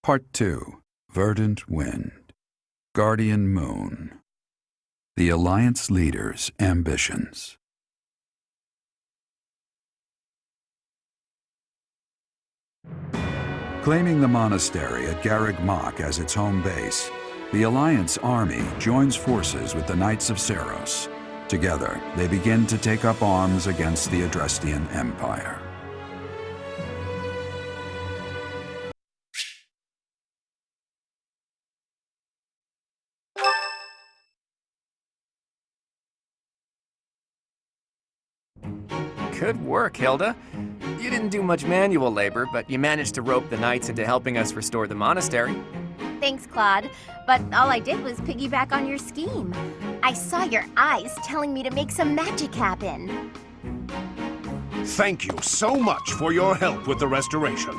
Part 2. Verdant Wind. Guardian Moon. The Alliance Leader's Ambitions. Claiming the monastery at Garreg Mach as its home base, the Alliance army joins forces with the Knights of Seiros. Together, they begin to take up arms against the Adrestian Empire. Good work, Hilda. You didn't do much manual labor, but you managed to rope the knights into helping us restore the monastery. Thanks, Claude. But all I did was piggyback on your scheme. I saw your eyes telling me to make some magic happen. Thank you so much for your help with the restoration.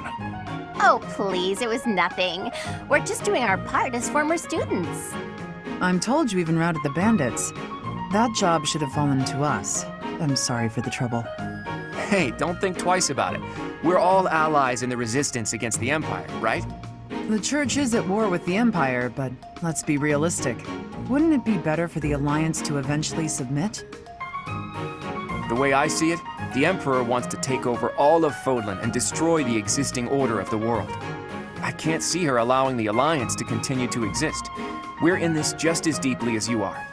Oh, please, it was nothing. We're just doing our part as former students. I'm told you even routed the bandits. That job should have fallen to us. I'm sorry for the trouble. Hey, don't think twice about it. We're all allies in the resistance against the Empire, right? The Church is at war with the Empire, but let's be realistic. Wouldn't it be better for the Alliance to eventually submit? The way I see it, the Emperor wants to take over all of Fodlan and destroy the existing order of the world. I can't see her allowing the Alliance to continue to exist. We're in this just as deeply as you are.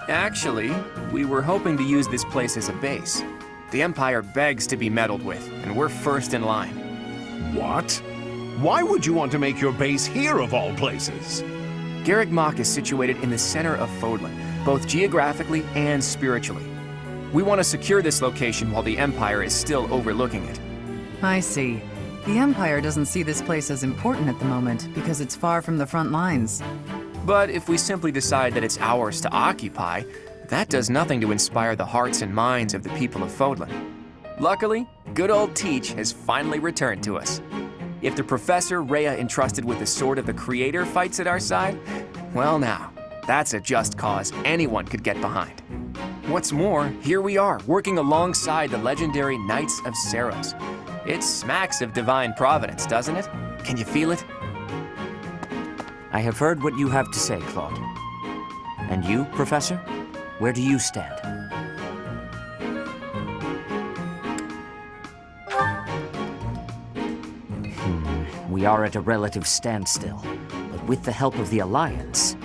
Actually, we were hoping to use this place as a base. The Empire begs to be meddled with, and we're first in line. What? Why would you want to make your base here of all places? Garreg Mach is situated in the center of Fodlan, both geographically and spiritually. We want to secure this location while the Empire is still overlooking it. I see. The Empire doesn't see this place as important at the moment because it's far from the front lines. But if we simply decide that it's ours to occupy, that does nothing to inspire the hearts and minds of the people of Fodlan. Luckily, good old Teach has finally returned to us. If the Professor Rhea entrusted with the Sword of the Creator fights at our side, well now, that's a just cause anyone could get behind. What's more, here we are, working alongside the legendary Knights of Seiros. It smacks of divine providence, doesn't it? Can you feel it? I have heard what you have to say, Claude. And you, Professor? Where do you stand? We are at a relative standstill, but with the help of the Alliance.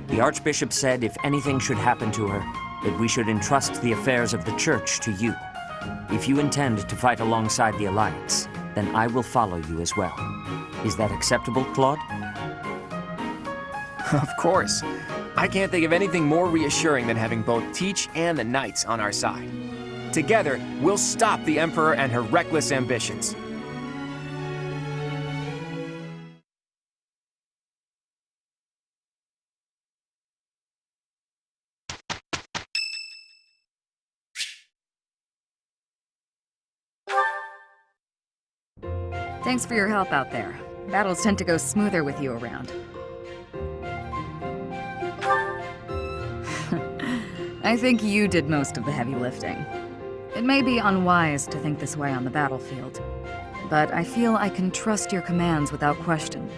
The Archbishop said if anything should happen to her, that we should entrust the affairs of the Church to you. If you intend to fight alongside the Alliance, then I will follow you as well. Is that acceptable, Claude? Of course. I can't think of anything more reassuring than having both Teach and the Knights on our side. Together, we'll stop the Emperor and her reckless ambitions. Thanks for your help out there. Battles tend to go smoother with you around. I think you did most of the heavy lifting. It may be unwise to think this way on the battlefield, but I feel I can trust your commands without question.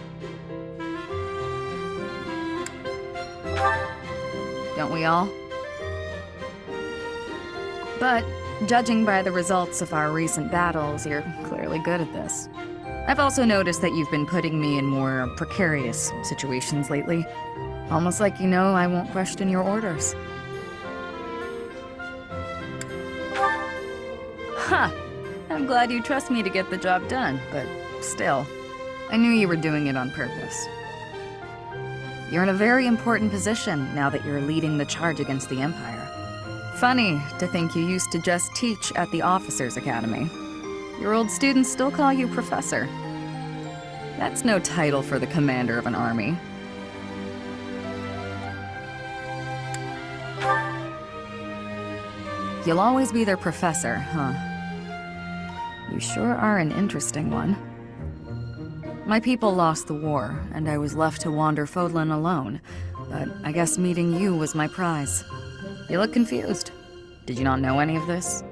Don't we all? But, judging by the results of our recent battles, you're clearly good at this. I've also noticed that you've been putting me in more precarious situations lately. Almost like you know I won't question your orders. Huh. I'm glad you trust me to get the job done, but still, I knew you were doing it on purpose. You're in a very important position now that you're leading the charge against the Empire. Funny to think you used to just teach at the Officers' Academy. Your old students still call you Professor. That's no title for the commander of an army. You'll always be their professor, huh? You sure are an interesting one. My people lost the war, and I was left to wander Fodlan alone, but I guess meeting you was my prize. You look confused. Did you not know any of this?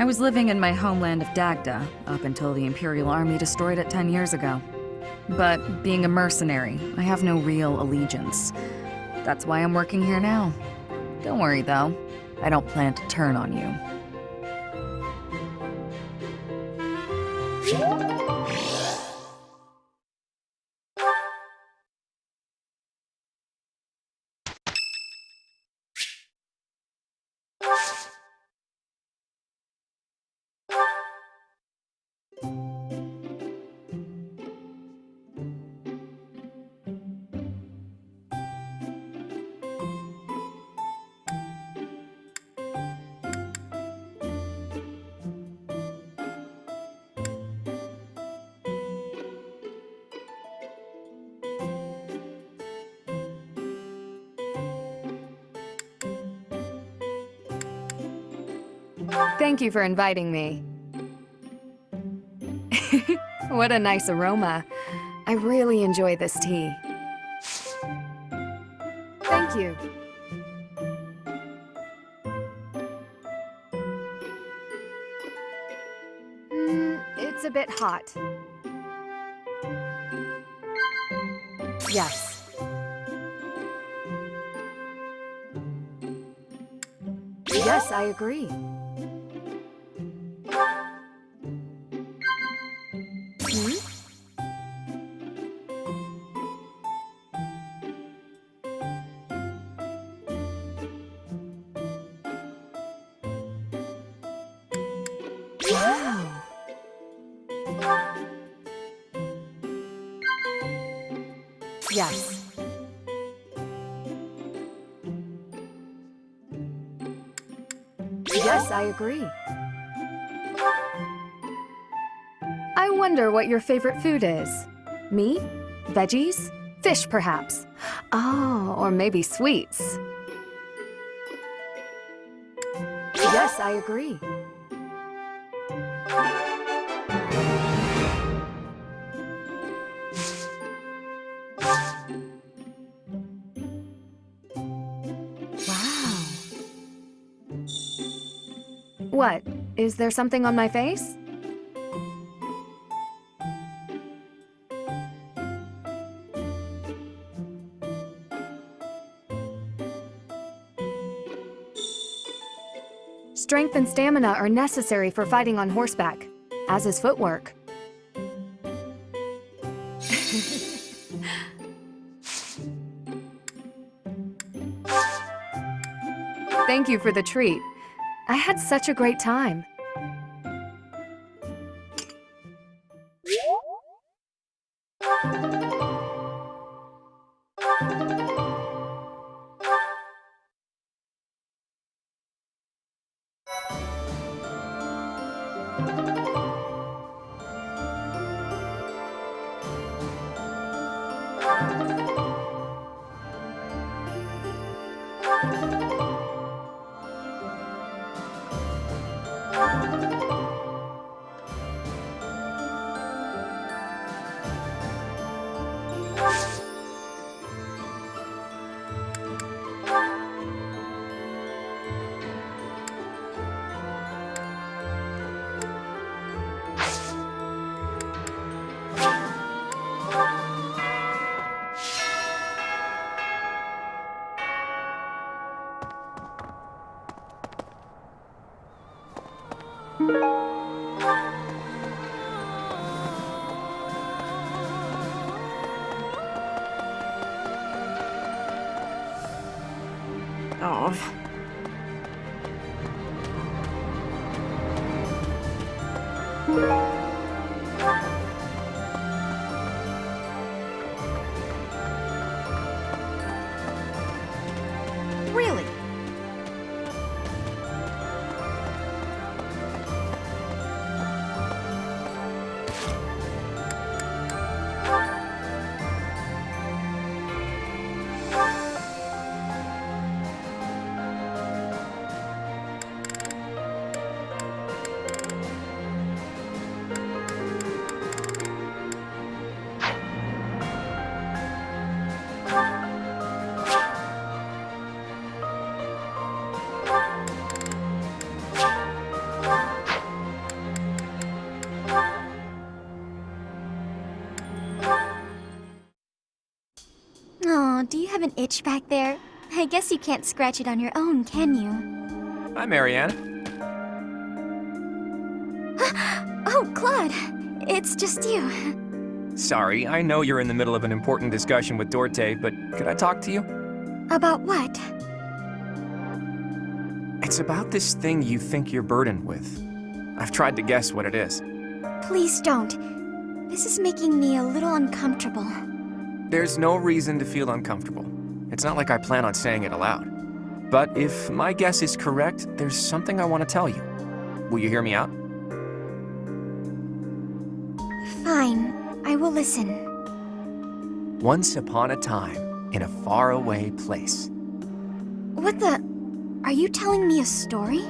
I was living in my homeland of Dagda up until the Imperial Army destroyed it 10 years ago. But being a mercenary, I have no real allegiance. That's why I'm working here now. Don't worry, though. I don't plan to turn on you. Thank you for inviting me. What a nice aroma. I really enjoy this tea. Thank you. It's a bit hot. Yes. Yes, I agree. Wow. Yes. Yes, I agree. I wonder what your favorite food is. Meat? Veggies? Fish, perhaps? Oh, or maybe sweets. Yes, I agree. Wow. What? Is there something on my face? Strength and stamina are necessary for fighting on horseback, as is footwork. Thank you for the treat. I had such a great time. Oh. Really? Aw, do you have an itch back there? I guess you can't scratch it on your own, can you? Hi, Marianne. Oh, Claude, it's just you. Sorry, I know you're in the middle of an important discussion with Dorte, but could I talk to you? About what? It's about this thing you think you're burdened with. I've tried to guess what it is. Please don't. This is making me a little uncomfortable. There's no reason to feel uncomfortable. It's not like I plan on saying it aloud. But if my guess is correct, there's something I want to tell you. Will you hear me out? Fine, I will listen. Once upon a time, in a faraway place. What the? Are you telling me a story?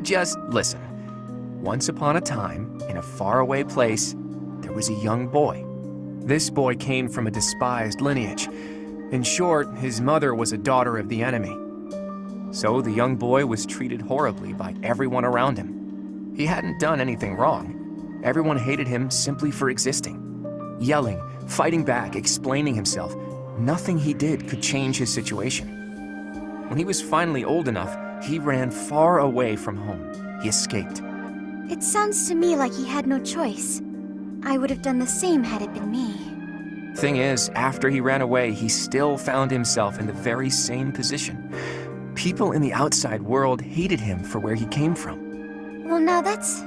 Just listen. Once upon a time, in a faraway place, there was a young boy. This boy came from a despised lineage. In short, his mother was a daughter of the enemy. So the young boy was treated horribly by everyone around him. He hadn't done anything wrong. Everyone hated him simply for existing. Yelling, fighting back, explaining himself. Nothing he did could change his situation. When he was finally old enough, he ran far away from home. He escaped. It sounds to me like he had no choice. I would have done the same had it been me. Thing is, after he ran away, he still found himself in the very same position. People in the outside world hated him for where he came from. Well, now that's...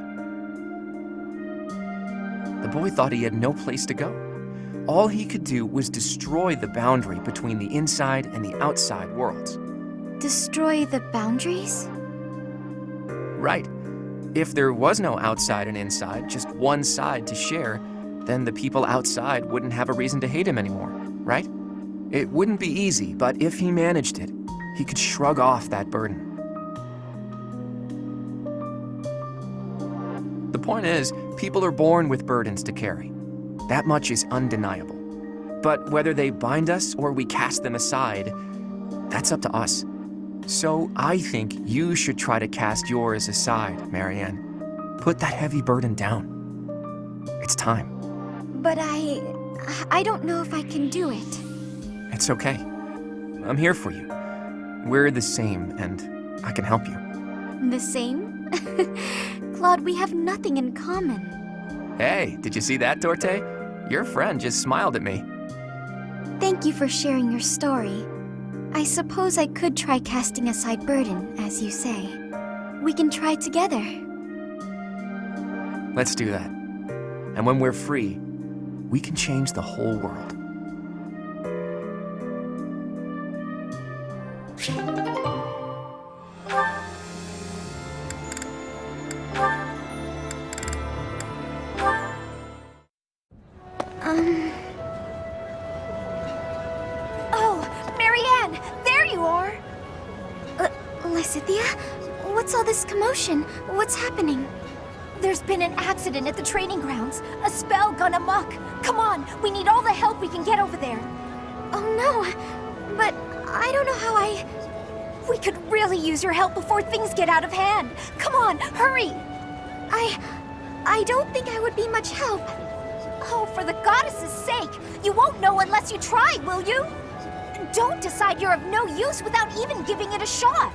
The boy thought he had no place to go. All he could do was destroy the boundary between the inside and the outside worlds. Destroy the boundaries? Right. If there was no outside and inside, just one side to share, then the people outside wouldn't have a reason to hate him anymore, right? It wouldn't be easy, but if he managed it, he could shrug off that burden. The point is, people are born with burdens to carry. That much is undeniable. But whether they bind us or we cast them aside, that's up to us. So I think you should try to cast yours aside, Marianne. Put that heavy burden down. It's time. But I don't know if I can do it. It's okay. I'm here for you. We're the same, and I can help you. The same? Claude, we have nothing in common. Hey, did you see that, Dorte? Your friend just smiled at me. Thank you for sharing your story. I suppose I could try casting aside burden, as you say. We can try together. Let's do that. And when we're free, we can change the whole world. Oh, Marianne! There you are! Lysithia? What's all this commotion? What's happening? There's been an accident at the training grounds. A spell gone amok. Come on, we need all the help we can get over there. Oh no, but I don't know how We could really use your help before things get out of hand. Come on, hurry! I don't think I would be much help. Oh, for the goddess's sake! You won't know unless you try, will you? Don't decide you're of no use without even giving it a shot.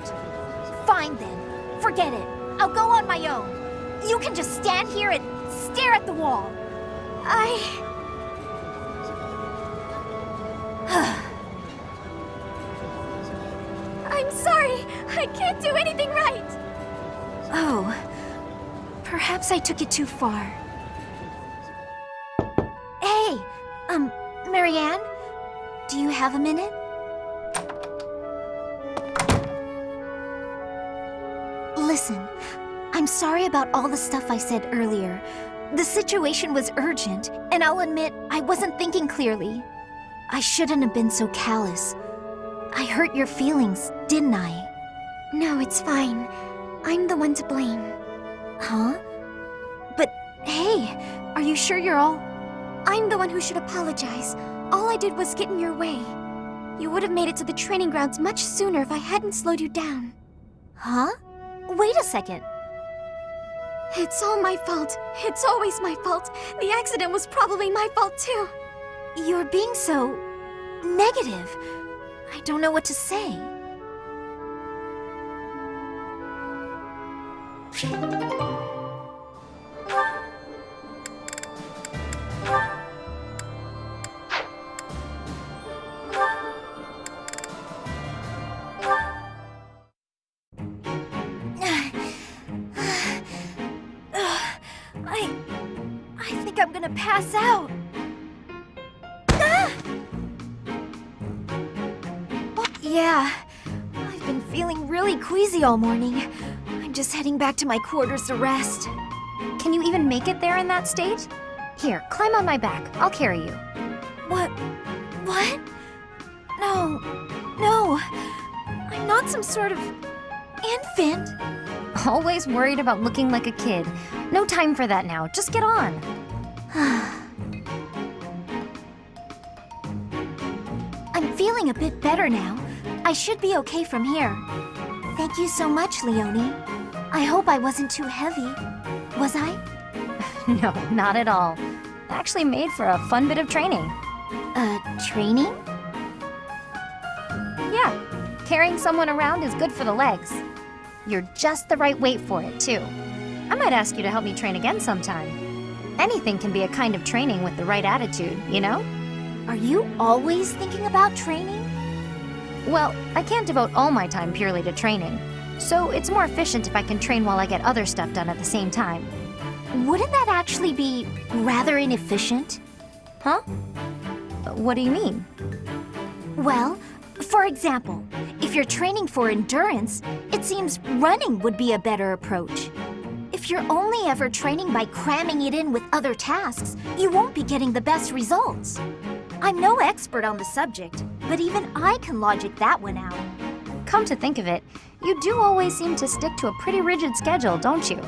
Fine then, forget it. I'll go on my own. You can just stand here and stare at the wall. I'm sorry. I can't do anything right. Oh, perhaps I took it too far. Hey, Marianne, do you have a minute? Listen, I'm sorry about all the stuff I said earlier. The situation was urgent, and I'll admit I wasn't thinking clearly. I shouldn't have been so callous. I hurt your feelings, didn't I? No, it's fine. I'm the one to blame. Huh? But hey, are you sure you're all... I'm the one who should apologize. All I did was get in your way. You would have made it to the training grounds much sooner if I hadn't slowed you down. Huh? Wait a second. It's all my fault. It's always my fault. The accident was probably my fault too. You're being so... negative. I don't know what to say. I think I'm gonna pass out. Yeah, I've been feeling really queasy all morning. I'm just heading back to my quarters to rest. Can you even make it there in that state? Here, climb on my back. I'll carry you. What? What? No. No. I'm not some sort of infant. Always worried about looking like a kid. No time for that now. Just get on. I'm feeling a bit better now. I should be okay from here. Thank you so much, Leonie. I hope I wasn't too heavy. Was I? No, not at all. Actually made for a fun bit of training. Training? Yeah, carrying someone around is good for the legs. You're just the right weight for it, too. I might ask you to help me train again sometime. Anything can be a kind of training with the right attitude, you know? Are you always thinking about training? Well, I can't devote all my time purely to training, so it's more efficient if I can train while I get other stuff done at the same time. Wouldn't that actually be rather inefficient? Huh? What do you mean? Well, for example, if you're training for endurance, it seems running would be a better approach. If you're only ever training by cramming it in with other tasks, you won't be getting the best results. I'm no expert on the subject, but even I can logic that one out. Come to think of it, you do always seem to stick to a pretty rigid schedule, don't you?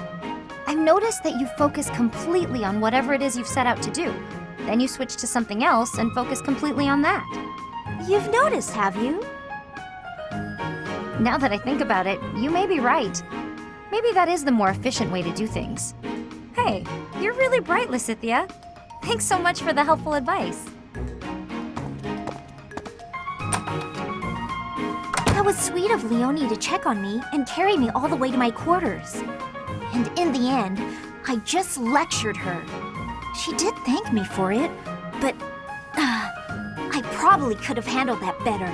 I've noticed that you focus completely on whatever it is you've set out to do. Then you switch to something else and focus completely on that. You've noticed, have you? Now that I think about it, you may be right. Maybe that is the more efficient way to do things. Hey, you're really bright, Lysithia. Thanks so much for the helpful advice. That was sweet of Leonie to check on me and carry me all the way to my quarters. And in the end, I just lectured her. She did thank me for it, but I probably could have handled that better.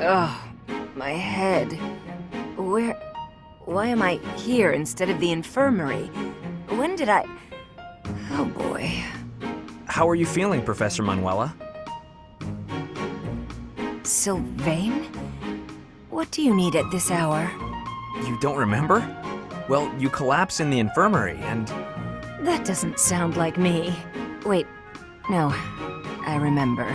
Ugh, my head. Why am I here instead of the infirmary? When did I... Oh boy. How are you feeling, Professor Manuela? Sylvain? What do you need at this hour? You don't remember? Well, you collapsed in the infirmary and... That doesn't sound like me. Wait, no, I remember.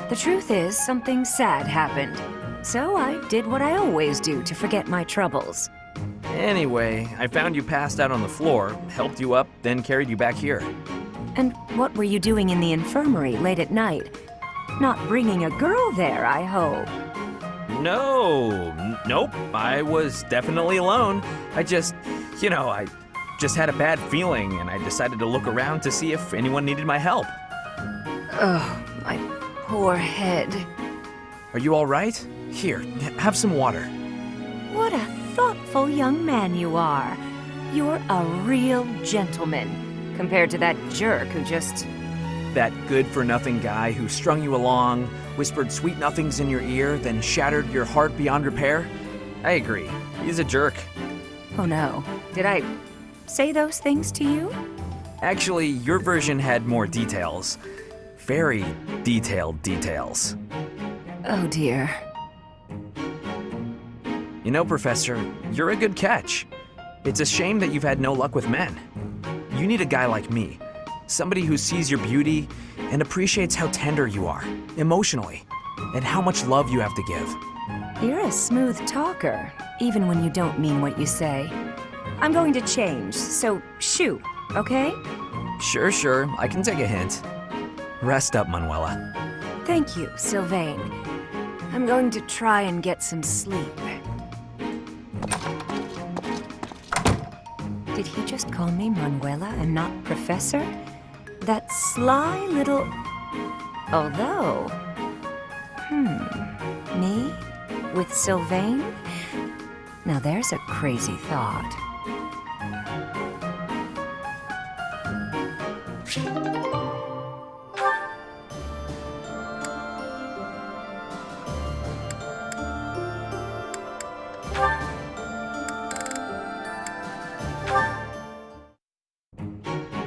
The truth is, something sad happened. So I did what I always do to forget my troubles. Anyway, I found you passed out on the floor, helped you up, then carried you back here. And what were you doing in the infirmary late at night? Not bringing a girl there, I hope. Nope, I was definitely alone. I just had a bad feeling and I decided to look around to see if anyone needed my help. Oh, my poor head. Are you all right? Here, have some water. What a thoughtful young man you are. You're a real gentleman, compared to that jerk who just... That good-for-nothing guy who strung you along, whispered sweet nothings in your ear, then shattered your heart beyond repair? I agree. He's a jerk. Oh no. Did I say those things to you? Actually, your version had more details. Very detailed details. Oh dear. You know, Professor, you're a good catch. It's a shame that you've had no luck with men. You need a guy like me. Somebody who sees your beauty and appreciates how tender you are, emotionally, and how much love you have to give. You're a smooth talker, even when you don't mean what you say. I'm going to change, so shoo, okay? Sure, I can take a hint. Rest up, Manuela. Thank you, Sylvain. I'm going to try and get some sleep. Did he just call me Manuela and not Professor? That sly little... Although... Me? With Sylvain? Now there's a crazy thought.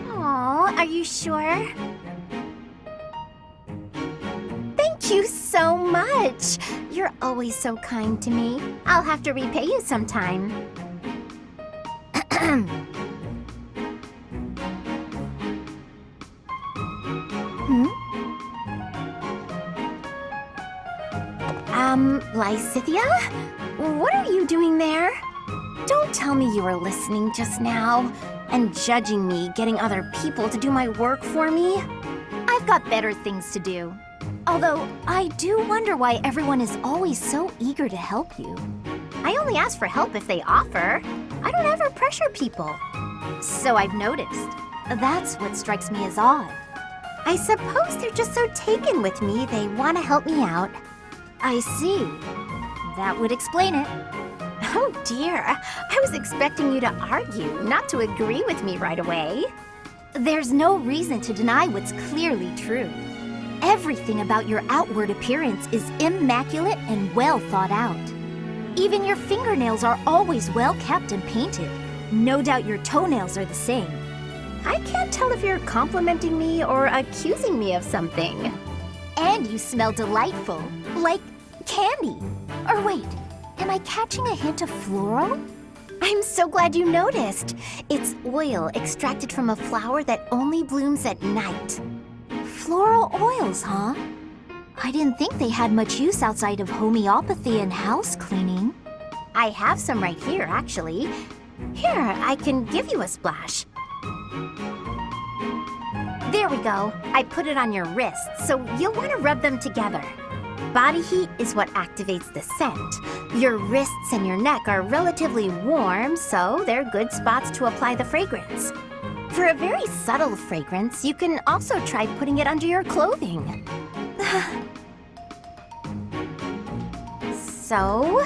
Aw, are you sure? Thank you so much. You're always so kind to me. I'll have to repay you sometime. Lysithia? What are you doing there? Don't tell me you were listening just now and judging me getting other people to do my work for me. I've got better things to do. Although, I do wonder why everyone is always so eager to help you. I only ask for help if they offer. I don't ever pressure people. So I've noticed. That's what strikes me as odd. I suppose they're just so taken with me they want to help me out. I see. That would explain it. Oh dear, I was expecting you to argue, not to agree with me right away. There's no reason to deny what's clearly true. Everything about your outward appearance is immaculate and well thought out. Even your fingernails are always well kept and painted. No doubt your toenails are the same. I can't tell if you're complimenting me or accusing me of something. And you smell delightful, like candy. Or wait, am I catching a hint of floral? I'm so glad you noticed. It's oil extracted from a flower that only blooms at night. Floral oils, huh? I didn't think they had much use outside of homeopathy and house cleaning. I have some right here, actually. Here, I can give you a splash. There we go. I put it on your wrist, so you'll want to rub them together. Body heat is what activates the scent. Your wrists and your neck are relatively warm, so they're good spots to apply the fragrance. For a very subtle fragrance, you can also try putting it under your clothing. So,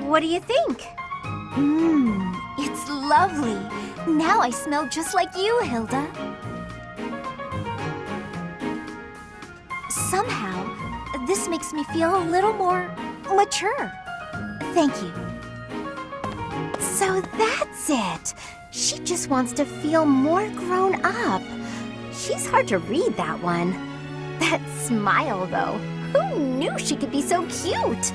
what do you think? It's lovely. Now I smell just like you, Hilda. Somehow, this makes me feel a little more mature. Thank you. So that's it. She just wants to feel more grown up. She's hard to read, that one. That smile, though. Who knew she could be so cute?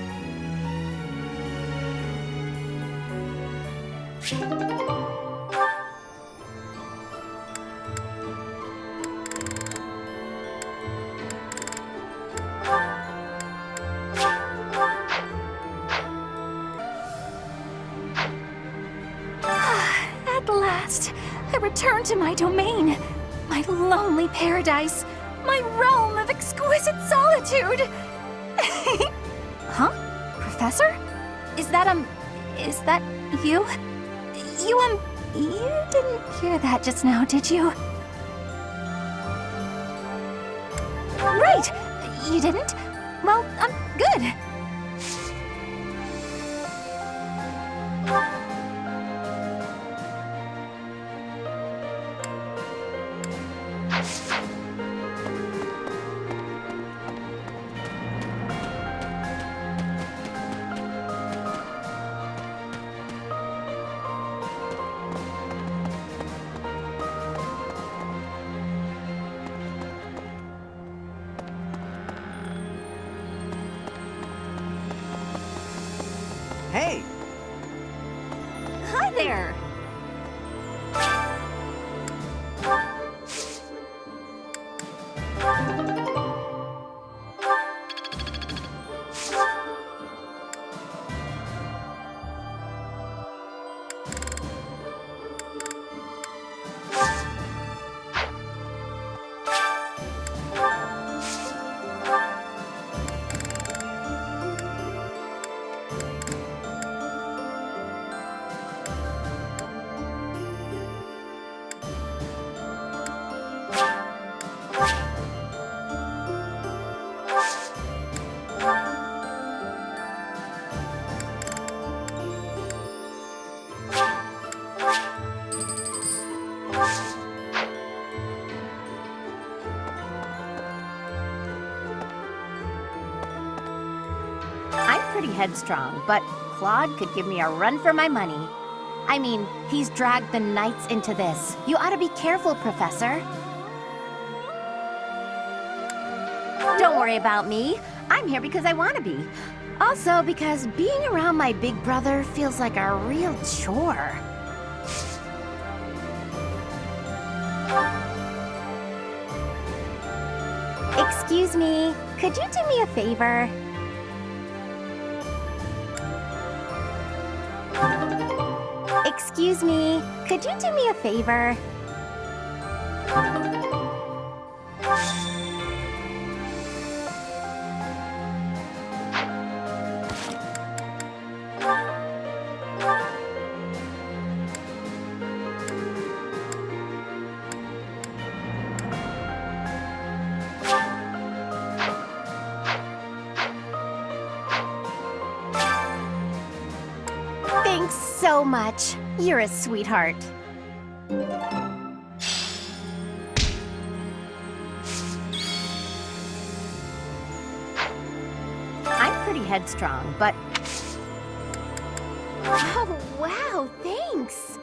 At last, I return to my domain, my lonely paradise, my realm of exquisite solitude. Huh? Professor? Is that you? You didn't hear that just now, did you? Right! You didn't? Well, good. Hey! Hi there! pretty headstrong, but Claude could give me a run for my money. I mean, he's dragged the Knights into this. You ought to be careful, Professor. Don't worry about me. I'm here because I want to be. Also, because being around my big brother feels like a real chore. Excuse me, could you do me a favor? Excuse me, could you do me a favor? Thanks so much. You're a sweetheart. I'm pretty headstrong, but... Oh, wow, thanks.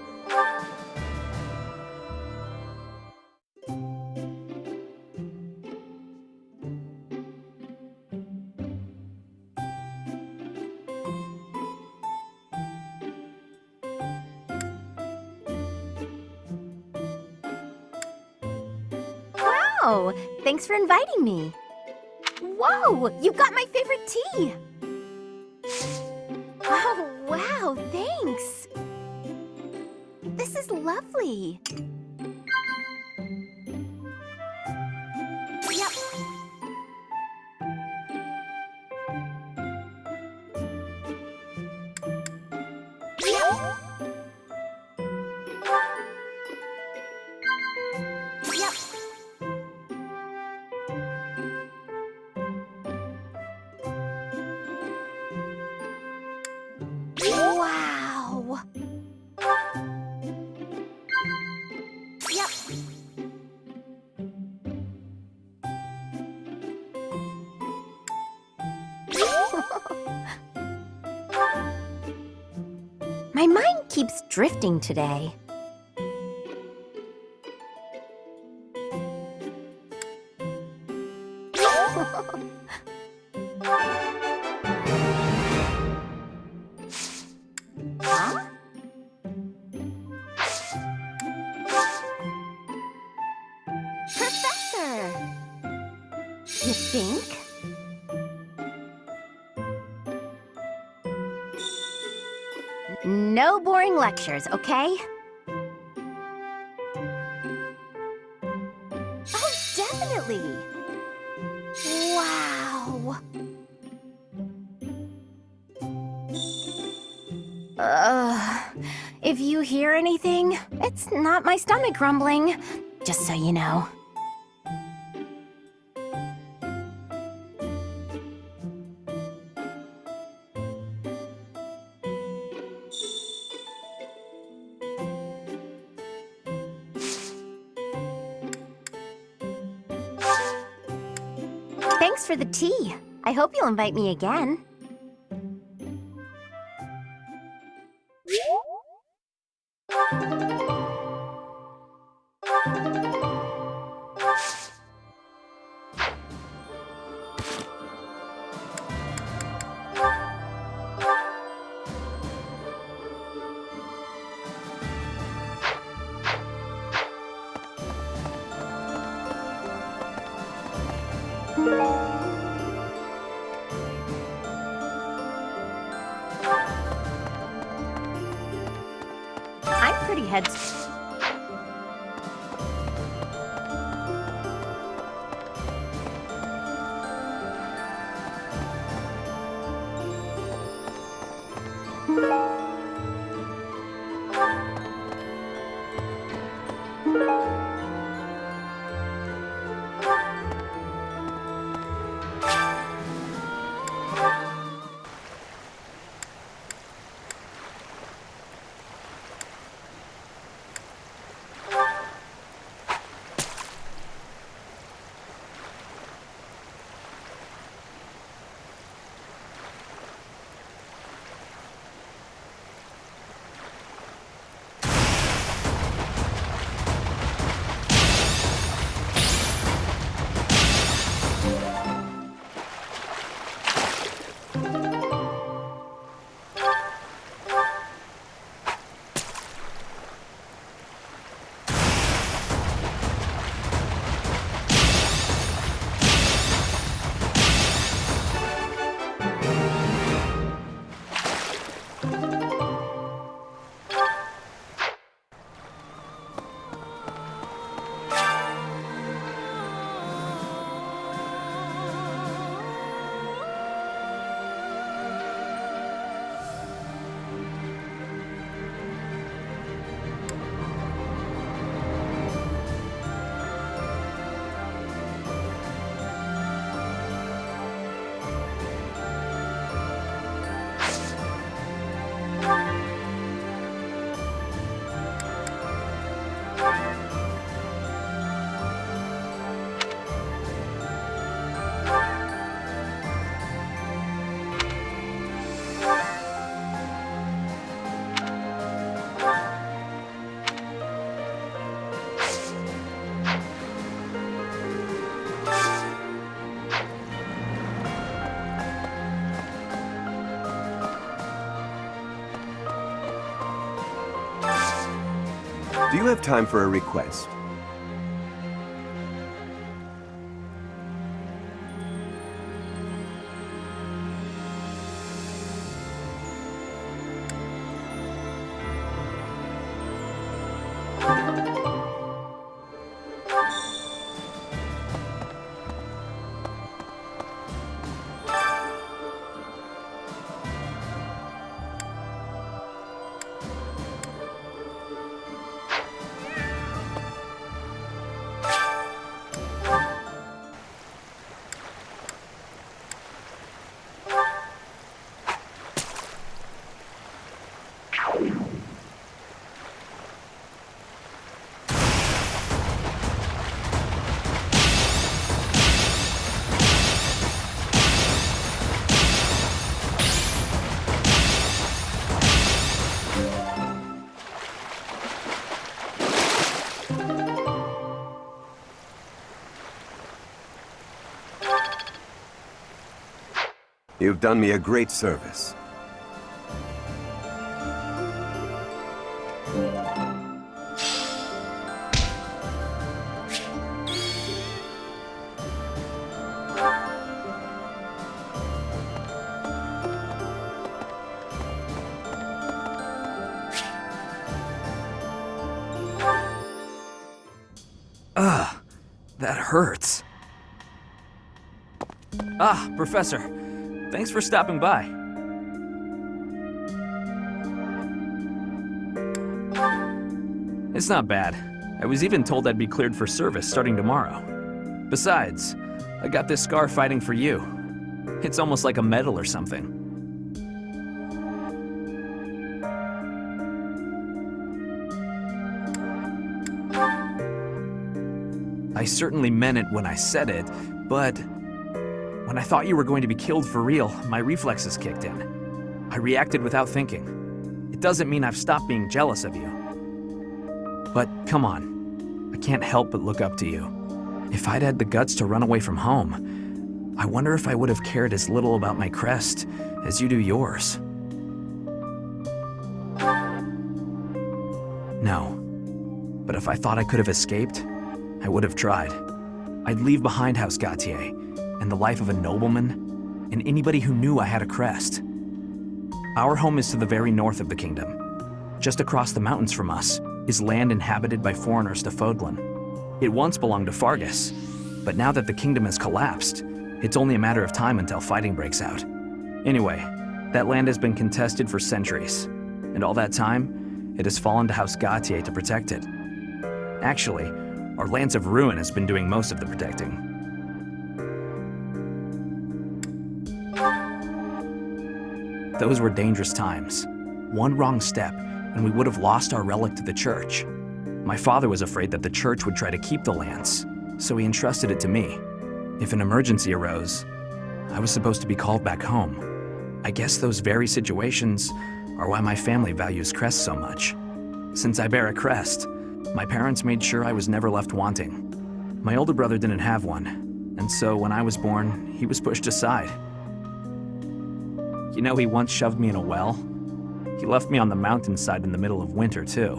Wow, thanks for inviting me. Whoa, you got my favorite tea. Oh, wow, thanks. This is lovely. Yep. Yep. Yep. Wow. Yep. My mind keeps drifting today. Huh? Professor! You think? No boring lectures, okay? Oh, definitely! Wow! If you hear anything, it's not my stomach rumbling, just so you know. Thanks for the tea. I hope you'll invite me again. I'm pretty Do you have time for a request? You've done me a great service. That hurts. Ah, Professor. Thanks for stopping by. It's not bad. I was even told I'd be cleared for service starting tomorrow. Besides, I got this scar fighting for you. It's almost like a medal or something. I certainly meant it when I said it, but when I thought you were going to be killed for real, my reflexes kicked in. I reacted without thinking. It doesn't mean I've stopped being jealous of you. But come on, I can't help but look up to you. If I'd had the guts to run away from home, I wonder if I would have cared as little about my crest as you do yours. No, but if I thought I could have escaped, I would have tried. I'd leave behind House Gautier and the life of a nobleman and anybody who knew I had a crest. Our home is to the very north of the kingdom. Just across the mountains from us is land inhabited by foreigners to Fodlan. It once belonged to Fargus, but now that the kingdom has collapsed, it's only a matter of time until fighting breaks out. Anyway, that land has been contested for centuries, and all that time, it has fallen to House Gautier to protect it. Actually, our Lance of Ruin has been doing most of the protecting. Those were dangerous times. One wrong step, and we would have lost our relic to the church. My father was afraid that the church would try to keep the lance, so he entrusted it to me. If an emergency arose, I was supposed to be called back home. I guess those very situations are why my family values crests so much. Since I bear a crest, my parents made sure I was never left wanting. My older brother didn't have one, and so when I was born, he was pushed aside. You know, he once shoved me in a well. He left me on the mountainside in the middle of winter, too.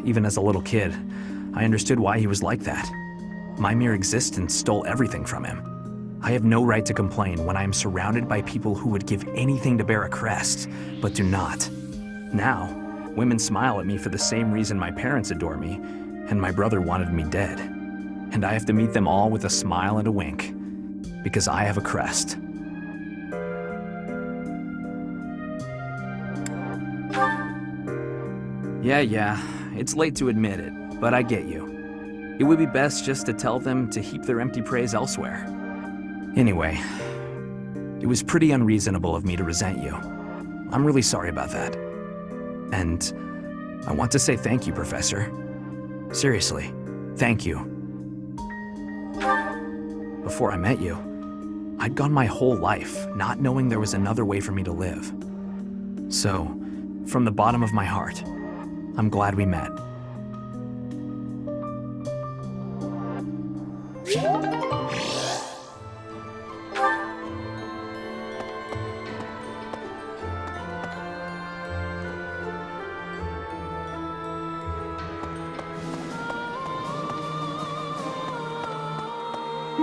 Even as a little kid, I understood why he was like that. My mere existence stole everything from him. I have no right to complain when I am surrounded by people who would give anything to bear a crest, but do not. Now, women smile at me for the same reason my parents adore me, and my brother wanted me dead. And I have to meet them all with a smile and a wink, because I have a crest. Yeah, it's late to admit it, but I get you. It would be best just to tell them to heap their empty praise elsewhere. Anyway, it was pretty unreasonable of me to resent you. I'm really sorry about that. And I want to say thank you, Professor. Seriously, thank you. Before I met you, I'd gone my whole life not knowing there was another way for me to live. So, from the bottom of my heart, I'm glad we met. I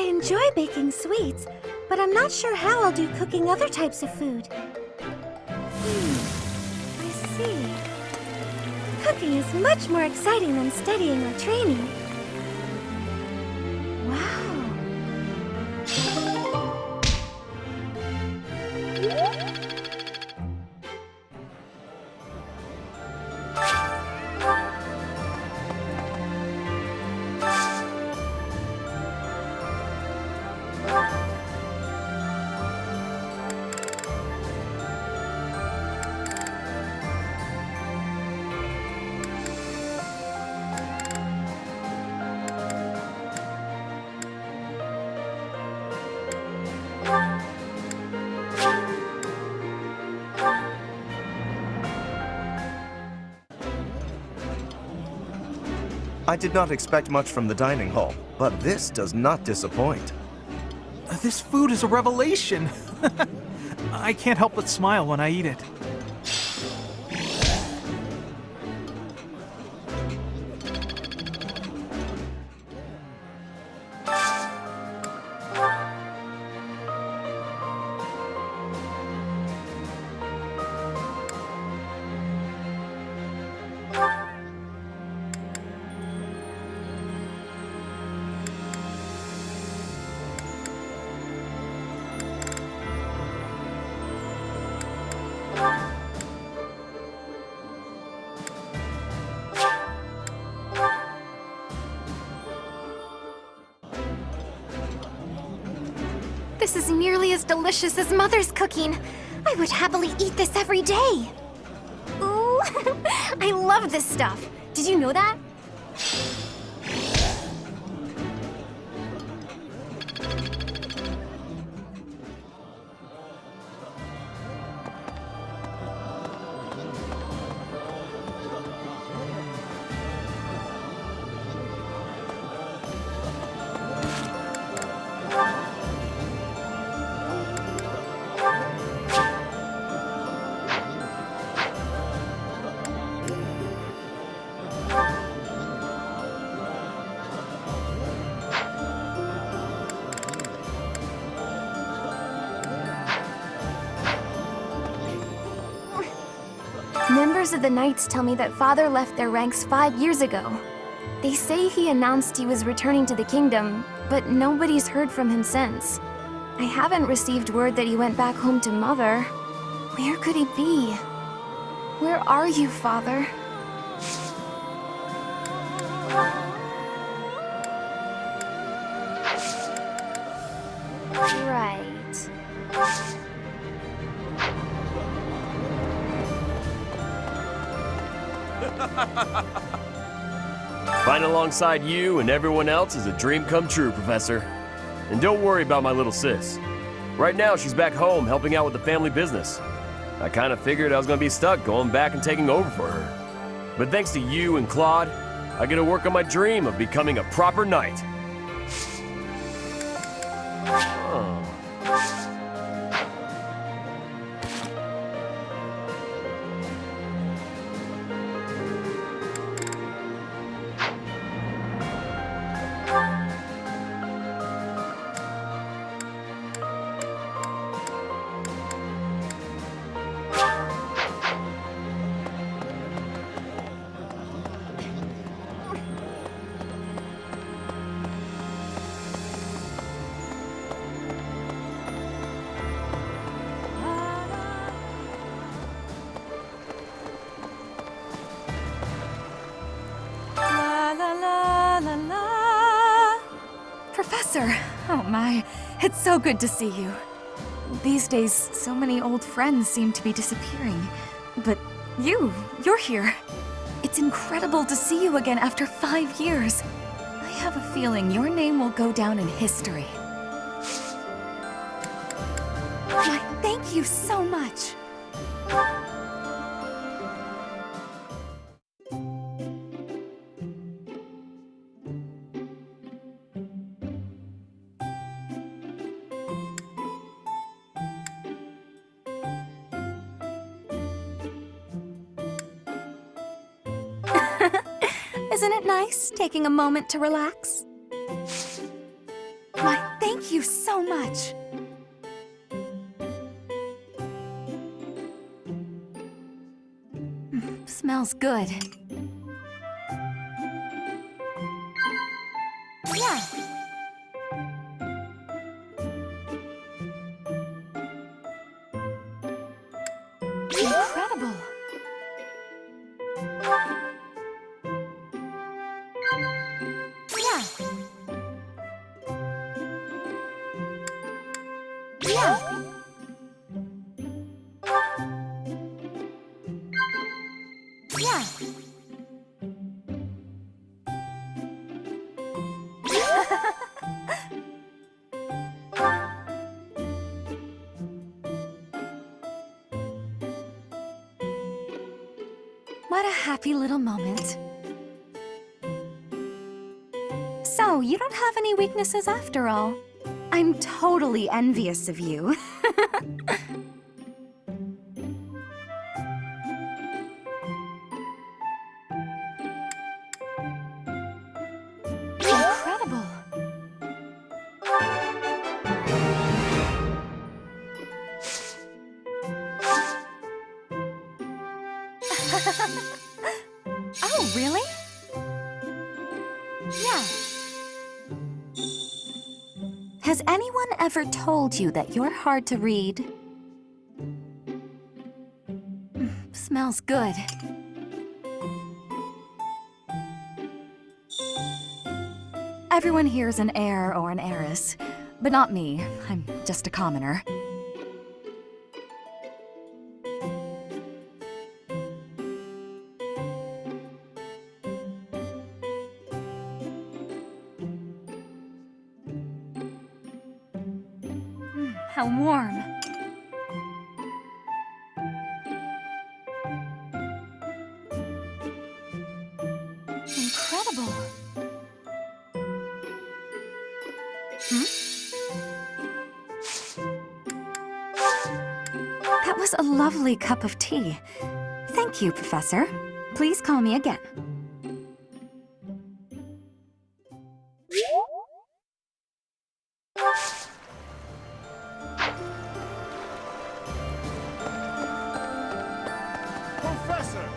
enjoy baking sweets, but I'm not sure how I'll do cooking other types of food. I see. Cooking is much more exciting than studying or training. Wow. I did not expect much from the dining hall, but this does not disappoint. This food is a revelation. I can't help but smile when I eat it. This is nearly as delicious as Mother's cooking. I would happily eat this every day. Ooh, I love this stuff. Did you know that? Members of the Knights tell me that Father left their ranks 5 years ago. They say he announced he was returning to the kingdom, but nobody's heard from him since. I haven't received word that he went back home to Mother. Where could he be? Where are you, Father? Right. Fighting alongside you and everyone else is a dream come true, Professor. And don't worry about my little sis. Right now, she's back home helping out with the family business. I kind of figured I was going to be stuck going back and taking over for her. But thanks to you and Claude, I get to work on my dream of becoming a proper knight. Oh. Professor! Oh my, it's so good to see you. These days, so many old friends seem to be disappearing. But you're here. It's incredible to see you again after 5 years. I have a feeling your name will go down in history. Why, thank you so much. Isn't it nice taking a moment to relax? Why, thank you so much. Smells good. Yeah. Incredible. Yeah. Yeah. Yeah. What a happy little moment. So, you don't have any weaknesses after all. I'm totally envious of you. Incredible. Oh, really? Yeah. Has anyone ever told you that you're hard to read? Smells good. Everyone here is an heir or an heiress, but not me. I'm just a commoner. How warm. Incredible. That was a lovely cup of tea. Thank you, Professor. Please call me again. Professor!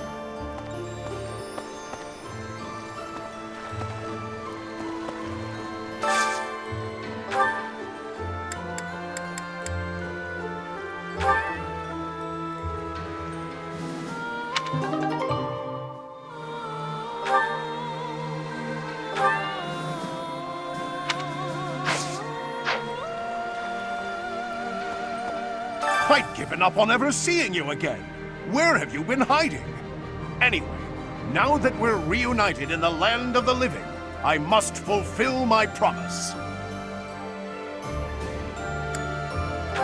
I'd given up on ever seeing you again. Where have you been hiding? Anyway, now that we're reunited in the land of the living, I must fulfill my promise.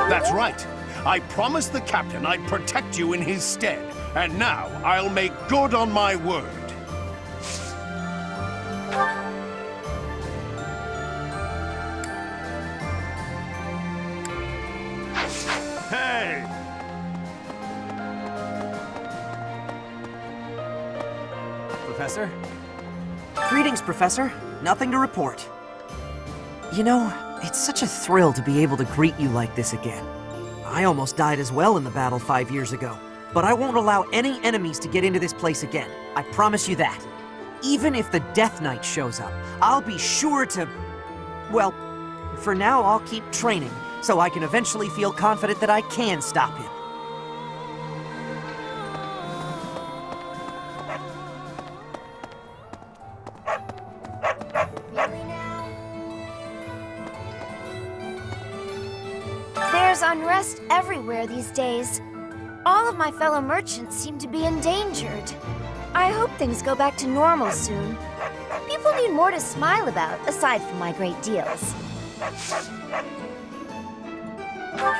That's right. I promised the captain I'd protect you in his stead, and now I'll make good on my word. Hey! Professor? Greetings, Professor. Nothing to report. You know, it's such a thrill to be able to greet you like this again. I almost died as well in the battle 5 years ago, but I won't allow any enemies to get into this place again. I promise you that. Even if the Death Knight shows up, I'll be sure to... Well, for now I'll keep training, so I can eventually feel confident that I can stop him. There's unrest everywhere these days. All of my fellow merchants seem to be endangered. I hope things go back to normal soon. People need more to smile about, aside from my great deals.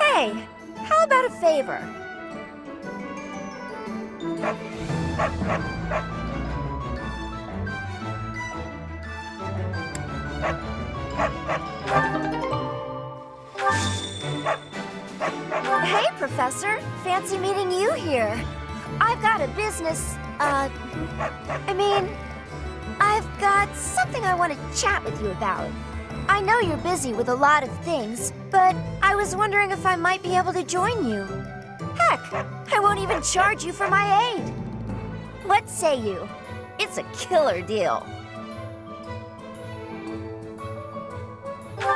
Hey, how about a favor? Hey, Professor. Fancy meeting you here. I've got a business, I've got something I want to chat with you about. I know you're busy with a lot of things, but I was wondering if I might be able to join you. Heck, I won't even charge you for my aid. What say you? It's a killer deal.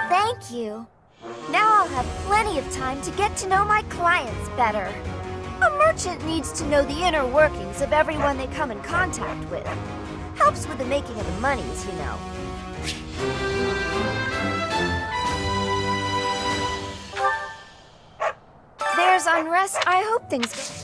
Thank you. Now I'll have plenty of time to get to know my clients better. A merchant needs to know the inner workings of everyone they come in contact with. Helps with the making of the monies, you know. There's unrest. I hope things...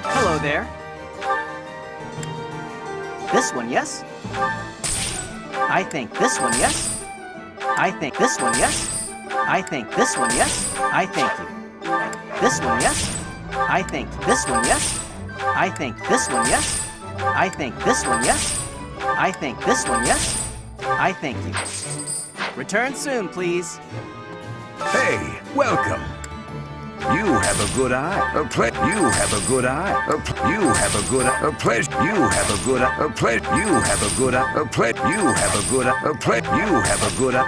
Hello there. This one, yes? I think this one, yes? I think this one, yes? I think this one, yes? I thank you. This one, yes? I think this one, yes? I think this one, yes? I think this one, yes? I think this one, yes? I thank you. Return soon, please. Hey, welcome. You have a good eye. You have a good eye. You have a good eye. You have a good eye. You have a good eye. You have a good eye. You have a good eye. You have a good eye.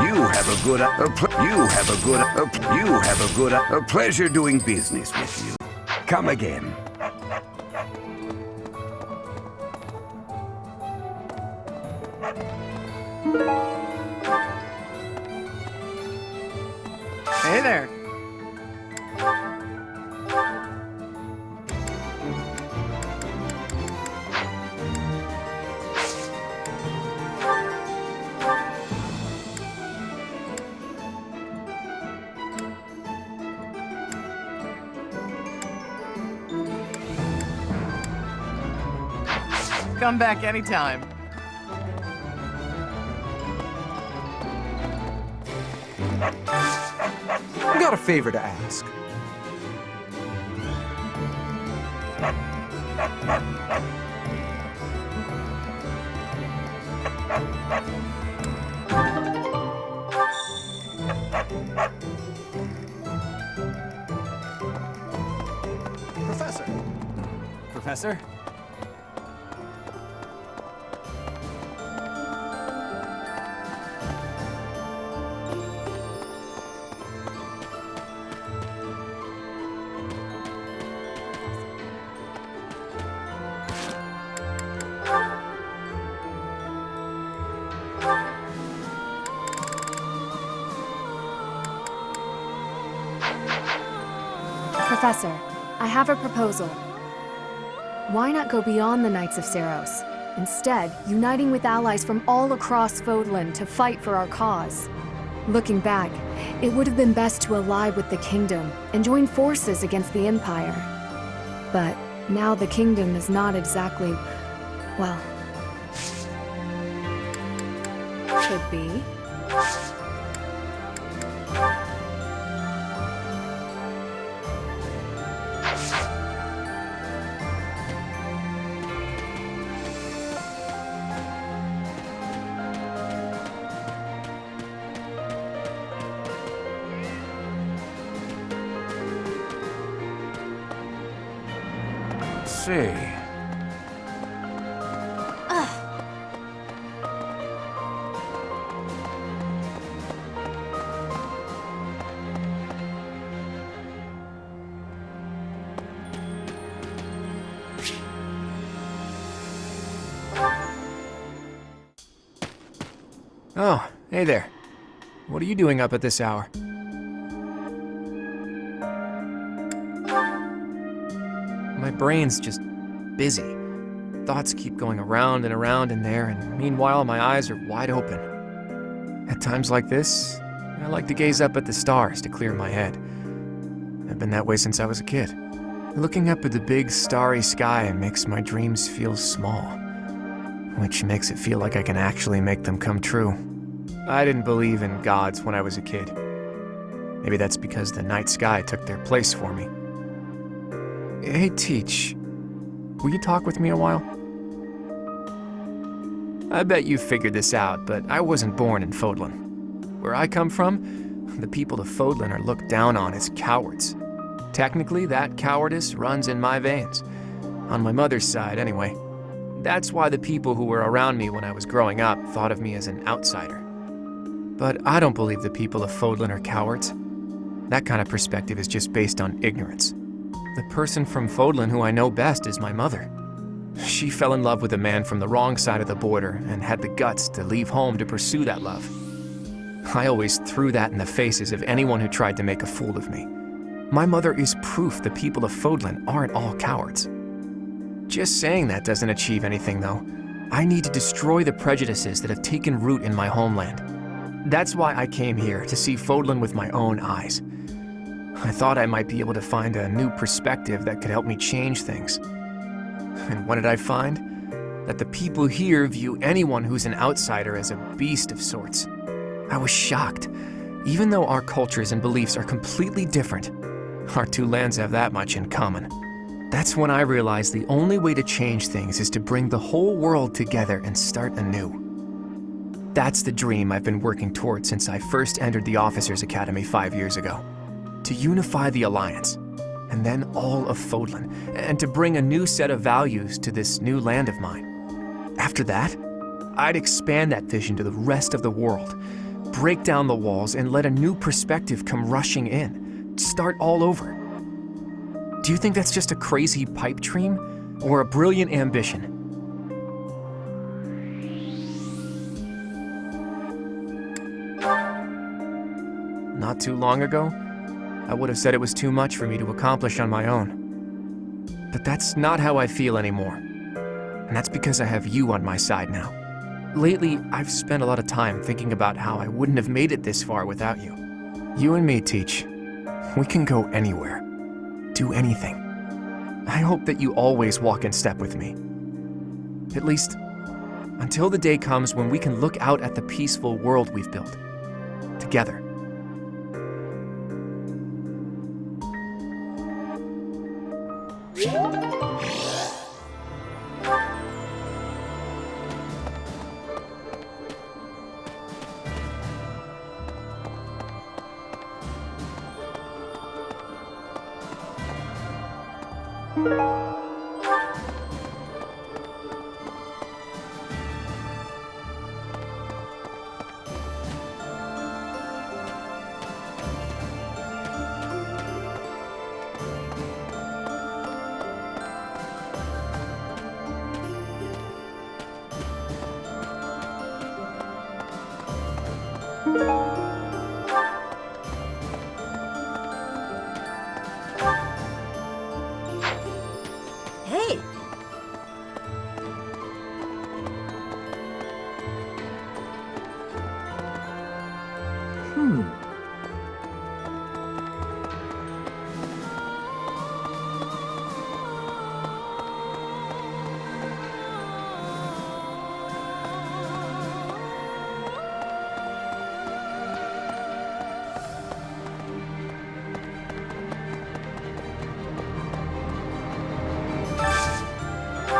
You have a good eye. You have a good eye. You have a good eye. A pleasure doing business with you. Come again. Hey there. Come back anytime. I got a favor to ask. Professor? Professor, I have a proposal. Why not go beyond the Knights of Seros? Instead, uniting with allies from all across Fodlan to fight for our cause. Looking back, it would have been best to ally with the Kingdom and join forces against the Empire. But now the Kingdom is not exactly, well, could be. See. Oh, hey there. What are you doing up at this hour? My brain's just busy. Thoughts keep going around and around in there, and meanwhile my eyes are wide open. At times like this, I like to gaze up at the stars to clear my head. I've been that way since I was a kid. Looking up at the big starry sky makes my dreams feel small, which makes it feel like I can actually make them come true. I didn't believe in gods when I was a kid. Maybe that's because the night sky took their place for me. Hey, Teach. Will you talk with me a while? I bet you figured this out, but I wasn't born in Fodlan. Where I come from, the people of Fodlan are looked down on as cowards. Technically, that cowardice runs in my veins. On my mother's side, anyway. That's why the people who were around me when I was growing up thought of me as an outsider. But I don't believe the people of Fodlan are cowards. That kind of perspective is just based on ignorance. The person from Fodlan who I know best is my mother. She fell in love with a man from the wrong side of the border and had the guts to leave home to pursue that love. I always threw that in the faces of anyone who tried to make a fool of me. My mother is proof the people of Fodlan aren't all cowards. Just saying that doesn't achieve anything, though. I need to destroy the prejudices that have taken root in my homeland. That's why I came here, to see Fodlan with my own eyes. I thought I might be able to find a new perspective that could help me change things. And what did I find? That the people here view anyone who's an outsider as a beast of sorts. I was shocked. Even though our cultures and beliefs are completely different, our two lands have that much in common. That's when I realized the only way to change things is to bring the whole world together and start anew. That's the dream I've been working toward since I first entered the Officers Academy 5 years ago. To unify the Alliance, and then all of Fodlan, and to bring a new set of values to this new land of mine. After that, I'd expand that vision to the rest of the world, break down the walls, and let a new perspective come rushing in, start all over. Do you think that's just a crazy pipe dream, or a brilliant ambition? Not too long ago, I would have said it was too much for me to accomplish on my own. But that's not how I feel anymore. And that's because I have you on my side now. Lately, I've spent a lot of time thinking about how I wouldn't have made it this far without you. You and me, Teach. We can go anywhere. Do anything. I hope that you always walk in step with me. At least, until the day comes when we can look out at the peaceful world we've built. Together. Hey!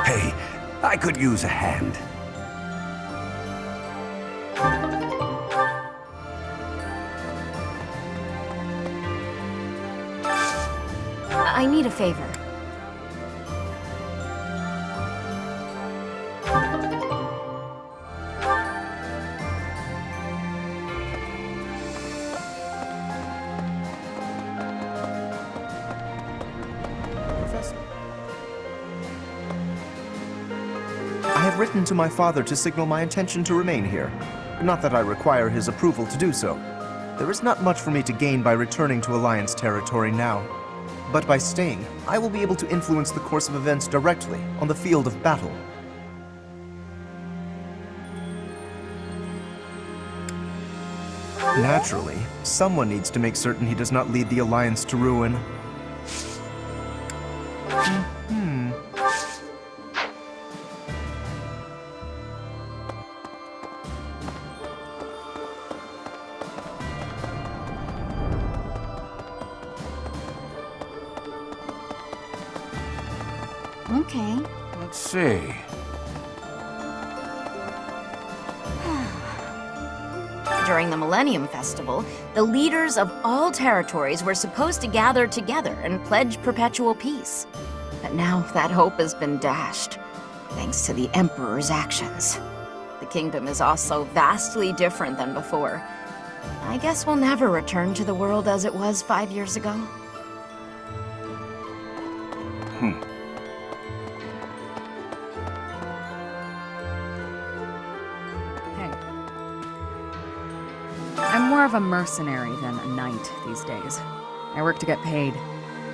Hey, I could use a hand. I need a favor. I have written to my father to signal my intention to remain here. Not that I require his approval to do so. There is not much for me to gain by returning to Alliance territory now. But by staying, I will be able to influence the course of events directly on the field of battle. Naturally, someone needs to make certain he does not lead the Alliance to ruin. Okay. Let's see. During the Millennium Festival, the leaders of all territories were supposed to gather together and pledge perpetual peace. But now that hope has been dashed, thanks to the Emperor's actions. The kingdom is also vastly different than before. I guess we'll never return to the world as it was 5 years ago. Hey. I'm more of a mercenary than a knight these days. I work to get paid.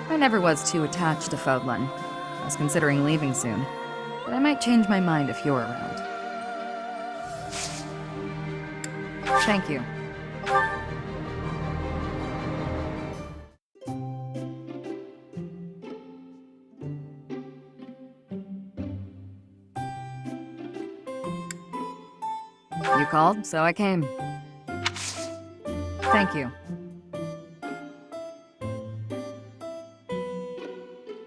I never was too attached to Fodlan. I was considering leaving soon, but I might change my mind if you're around. Thank you. You called, so I came. Thank you.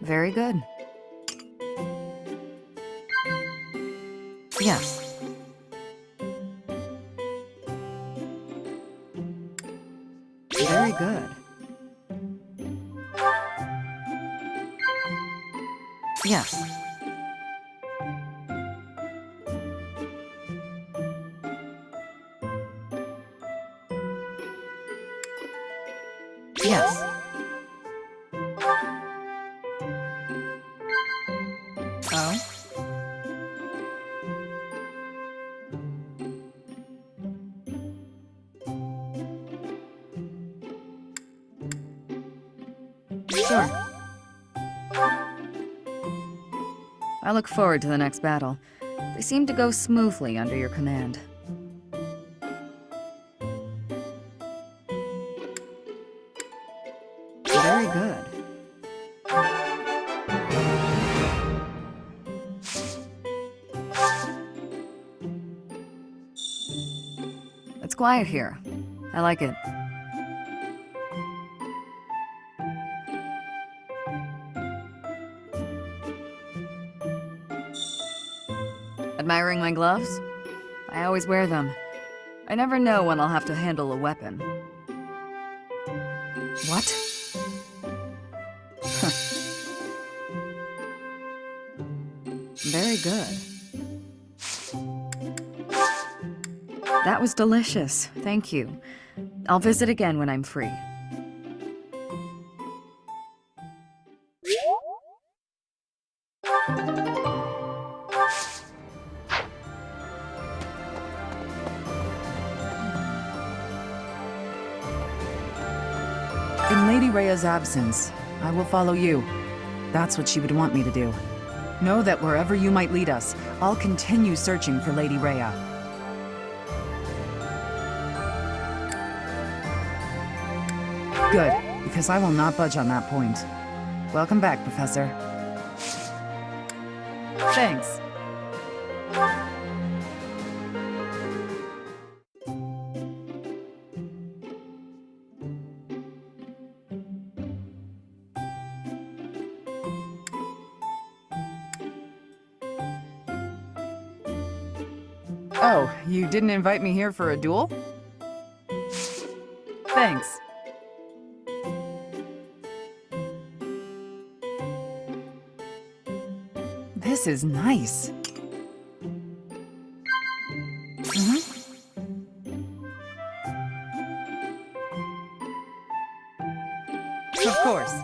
Very good. Yes. Very good. Yes. Yes. Oh? Sure. I look forward to the next battle. They seem to go smoothly under your command. Very good. It's quiet here. I like it. Admiring my gloves? I always wear them. I never know when I'll have to handle a weapon. What? Very good. That was delicious. Thank you. I'll visit again when I'm free. In Lady Rhea's absence, I will follow you. That's what she would want me to do. Know that wherever you might lead us, I'll continue searching for Lady Rhea. Good, because I will not budge on that point. Welcome back, Professor. Thanks. Oh, you didn't invite me here for a duel? Thanks. This is nice. Of course.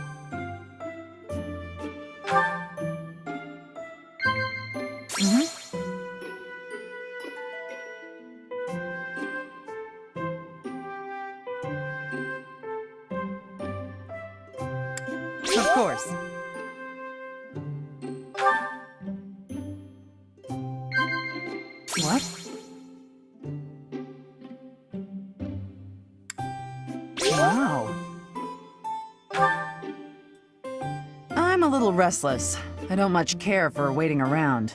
Of course. What? Wow. I'm a little restless. I don't much care for waiting around.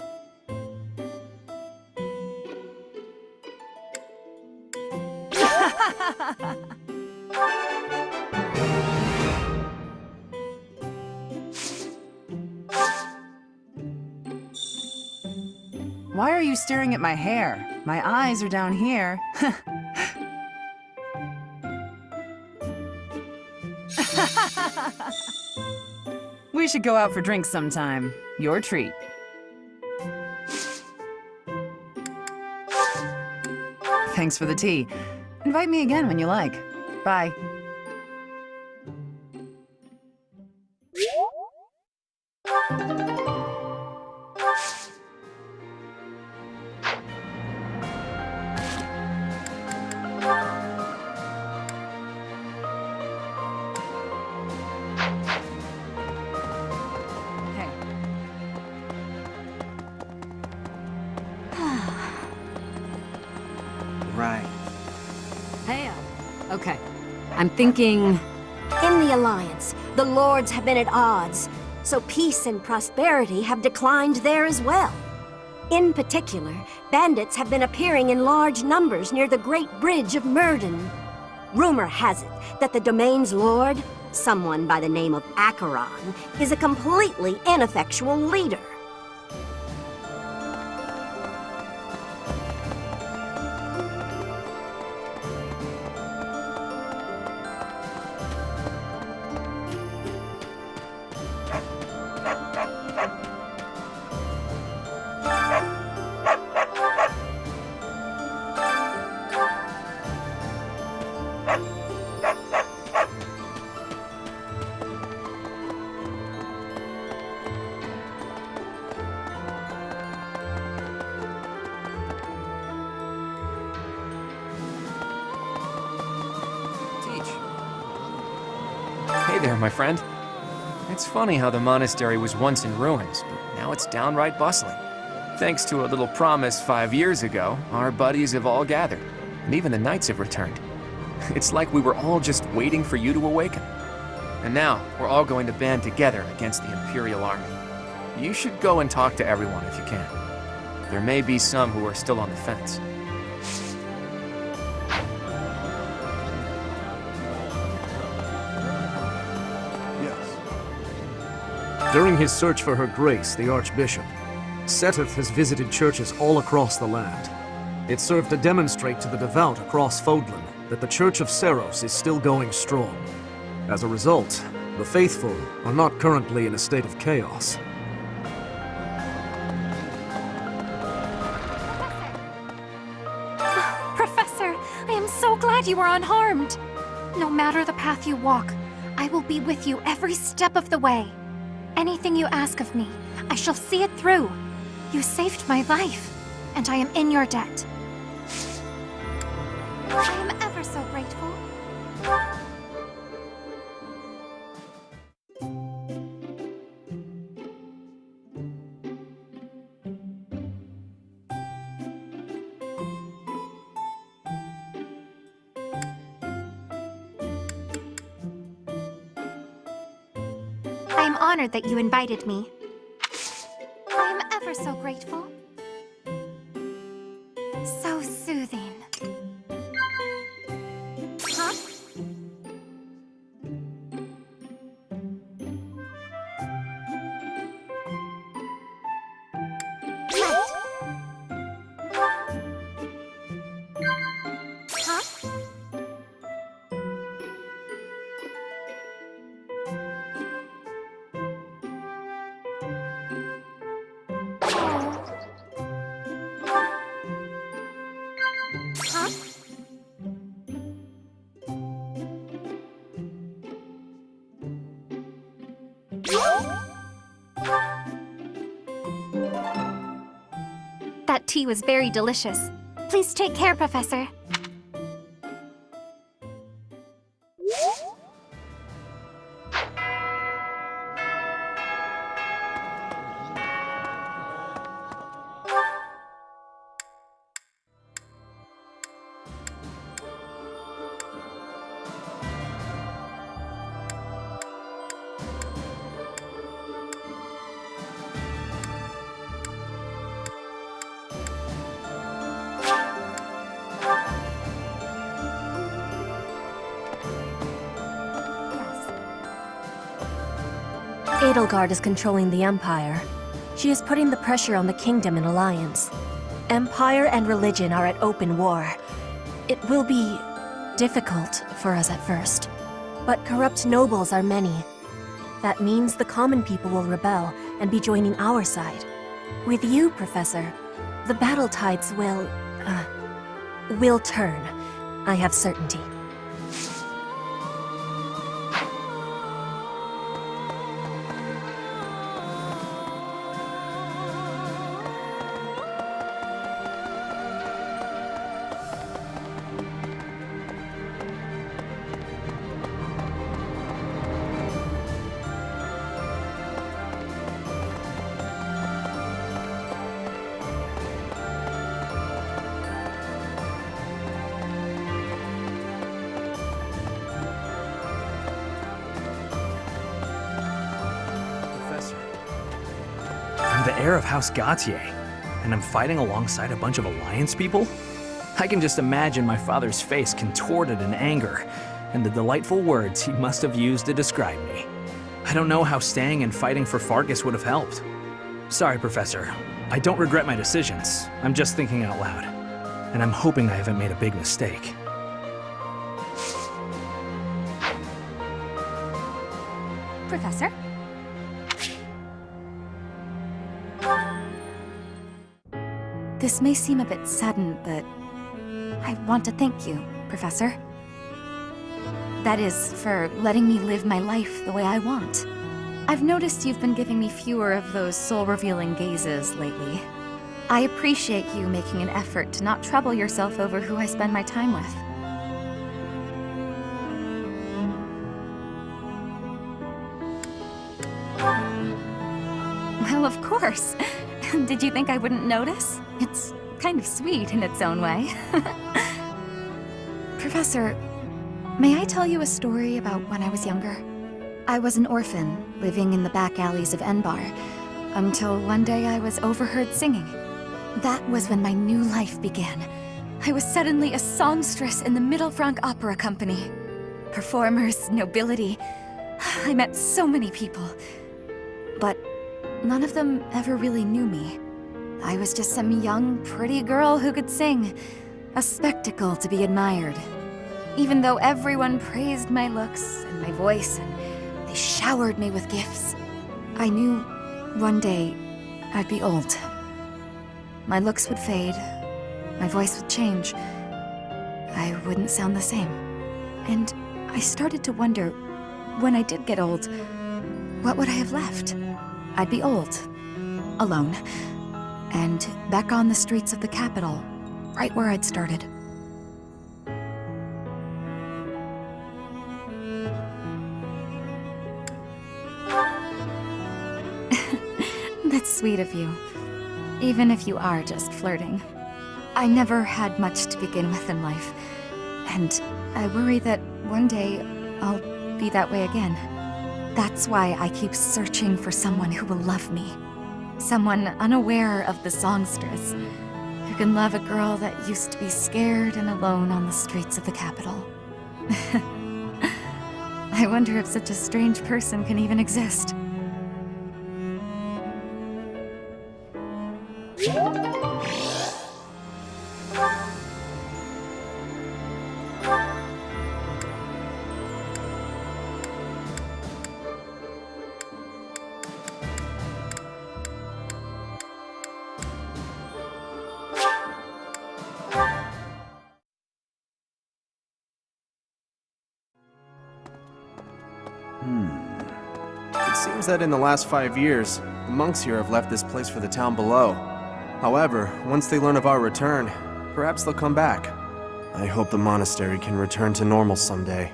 Why are you staring at my hair? My eyes are down here. We should go out for drinks sometime. Your treat. Thanks for the tea. Invite me again when you like. Bye. Right. Thea. Okay. I'm thinking... In the Alliance, the Lords have been at odds, so peace and prosperity have declined there as well. In particular, bandits have been appearing in large numbers near the Great Bridge of Murden. Rumor has it that the domain's lord, someone by the name of Acheron, is a completely ineffectual leader. Hey there, my friend. It's funny how the monastery was once in ruins, but now it's downright bustling. Thanks to a little promise 5 years ago, our buddies have all gathered, and even the knights have returned. It's like we were all just waiting for you to awaken. And now, we're all going to band together against the Imperial Army. You should go and talk to everyone if you can. There may be some who are still on the fence. During his search for her grace, the Archbishop, Seteth has visited churches all across the land. It served to demonstrate to the devout across Fodlan that the Church of Seros is still going strong. As a result, the faithful are not currently in a state of chaos. Professor, I am so glad you are unharmed. No matter the path you walk, I will be with you every step of the way. Anything you ask of me, I shall see it through. You saved my life, and I am in your debt. I am ever so grateful. I am honored that you invited me. I am ever so grateful. So soothing. Huh? That tea was very delicious. Please take care, Professor. Edelgard is controlling the Empire. She is putting the pressure on the Kingdom in alliance. Empire and religion are at open war. It will be difficult for us at first. But corrupt nobles are many. That means the common people will rebel and be joining our side. With you, Professor, the battle tides will turn. I have certainty. I'm the heir of House Gautier, and I'm fighting alongside a bunch of Alliance people? I can just imagine my father's face contorted in anger, and the delightful words he must have used to describe me. I don't know how staying and fighting for Fargus would have helped. Sorry, Professor. I don't regret my decisions. I'm just thinking out loud. And I'm hoping I haven't made a big mistake. Professor? This may seem a bit sudden, but I want to thank you, Professor. That is, for letting me live my life the way I want. I've noticed you've been giving me fewer of those soul-revealing gazes lately. I appreciate you making an effort to not trouble yourself over who I spend my time with. Well, of course. Did you think I wouldn't notice? It's kind of sweet in its own way. Professor, may I tell you a story about when I was younger? I was an orphan, living in the back alleys of Enbar, until one day I was overheard singing. That was when my new life began. I was suddenly a songstress in the Mittelfranc Opera Company. Performers, nobility. I met so many people. But none of them ever really knew me. I was just some young, pretty girl who could sing. A spectacle to be admired. Even though everyone praised my looks and my voice, and they showered me with gifts, I knew one day I'd be old. My looks would fade, my voice would change. I wouldn't sound the same. And I started to wonder, when I did get old, what would I have left? I'd be old, alone, and back on the streets of the capital, right where I'd started. That's sweet of you, even if you are just flirting. I never had much to begin with in life, and I worry that one day I'll be that way again. That's why I keep searching for someone who will love me. Someone unaware of the songstress, who can love a girl that used to be scared and alone on the streets of the capital. I wonder if such a strange person can even exist. It seems that in the last 5 years, the monks here have left this place for the town below. However, once they learn of our return, perhaps they'll come back. I hope the monastery can return to normal someday.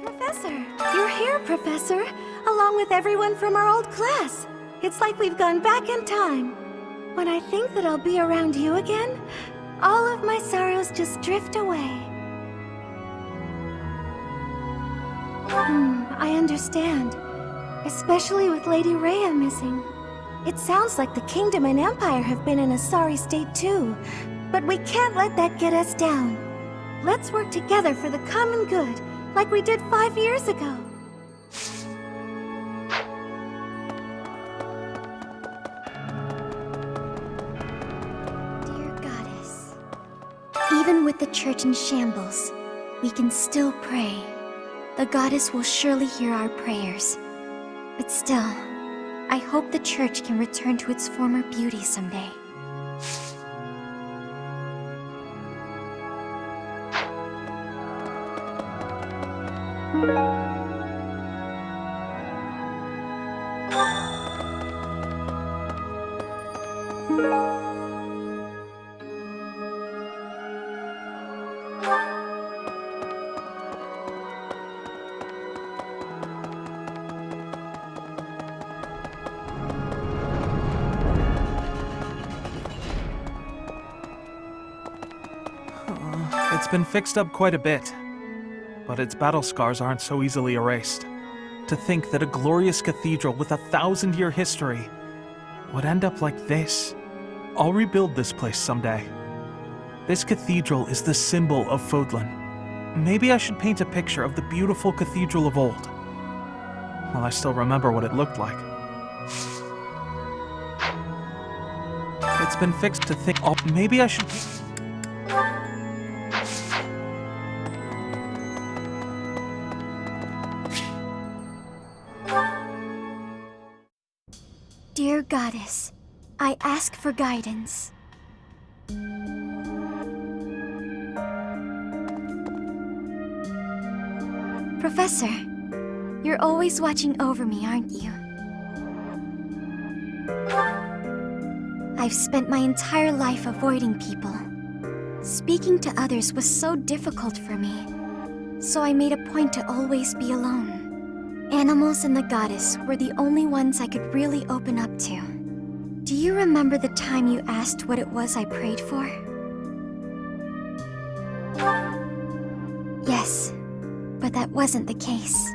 Professor! You're here, Professor! Along with everyone from our old class! It's like we've gone back in time. When I think that I'll be around you again, all of my sorrows just drift away. I understand. Especially with Lady Rhea missing. It sounds like the Kingdom and Empire have been in a sorry state too. But we can't let that get us down. Let's work together for the common good, like we did 5 years ago. Dear Goddess, even with the church in shambles, we can still pray. The Goddess will surely hear our prayers. But still, I hope the church can return to its former beauty someday. It's been fixed up quite a bit, but its battle scars aren't so easily erased. To think that a glorious cathedral with a 1,000-year history would end up like this. I'll rebuild this place someday. This cathedral is the symbol of Fodlan. Maybe I should paint a picture of the beautiful cathedral of old. Well, I still remember what it looked like. It's been fixed to think. Oh, maybe I should. Dear Goddess, I ask for guidance. Professor, you're always watching over me, aren't you? I've spent my entire life avoiding people. Speaking to others was so difficult for me, so I made a point to always be alone. Animals and the Goddess were the only ones I could really open up to. Do you remember the time you asked what it was I prayed for? Yes, but that wasn't the case.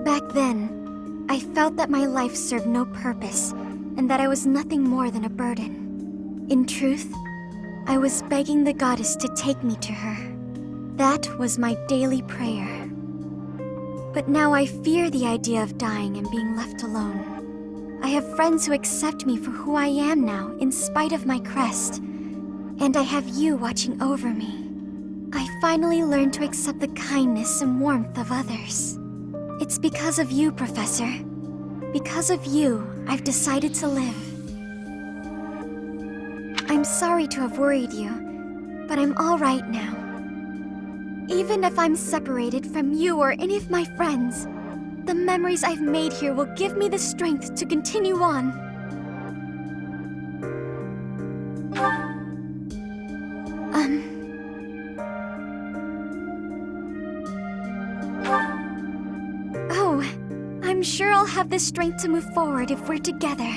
Back then, I felt that my life served no purpose and that I was nothing more than a burden. In truth, I was begging the Goddess to take me to her. That was my daily prayer. But now I fear the idea of dying and being left alone. I have friends who accept me for who I am now, in spite of my crest. And I have you watching over me. I finally learned to accept the kindness and warmth of others. It's because of you, Professor. Because of you, I've decided to live. I'm sorry to have worried you, but I'm all right now. Even if I'm separated from you or any of my friends, the memories I've made here will give me the strength to continue on. Oh, I'm sure I'll have the strength to move forward if we're together.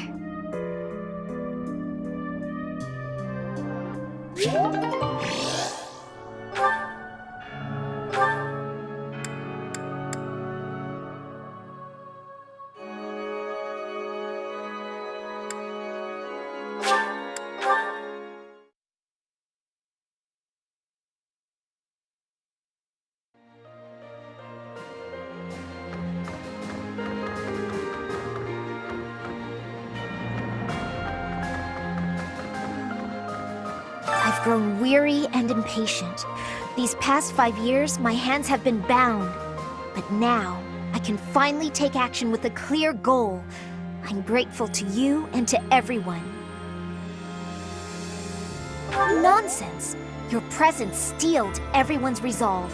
I've grown weary and impatient. These past 5 years, my hands have been bound. But now, I can finally take action with a clear goal. I'm grateful to you and to everyone. Nonsense! Your presence steeled everyone's resolve.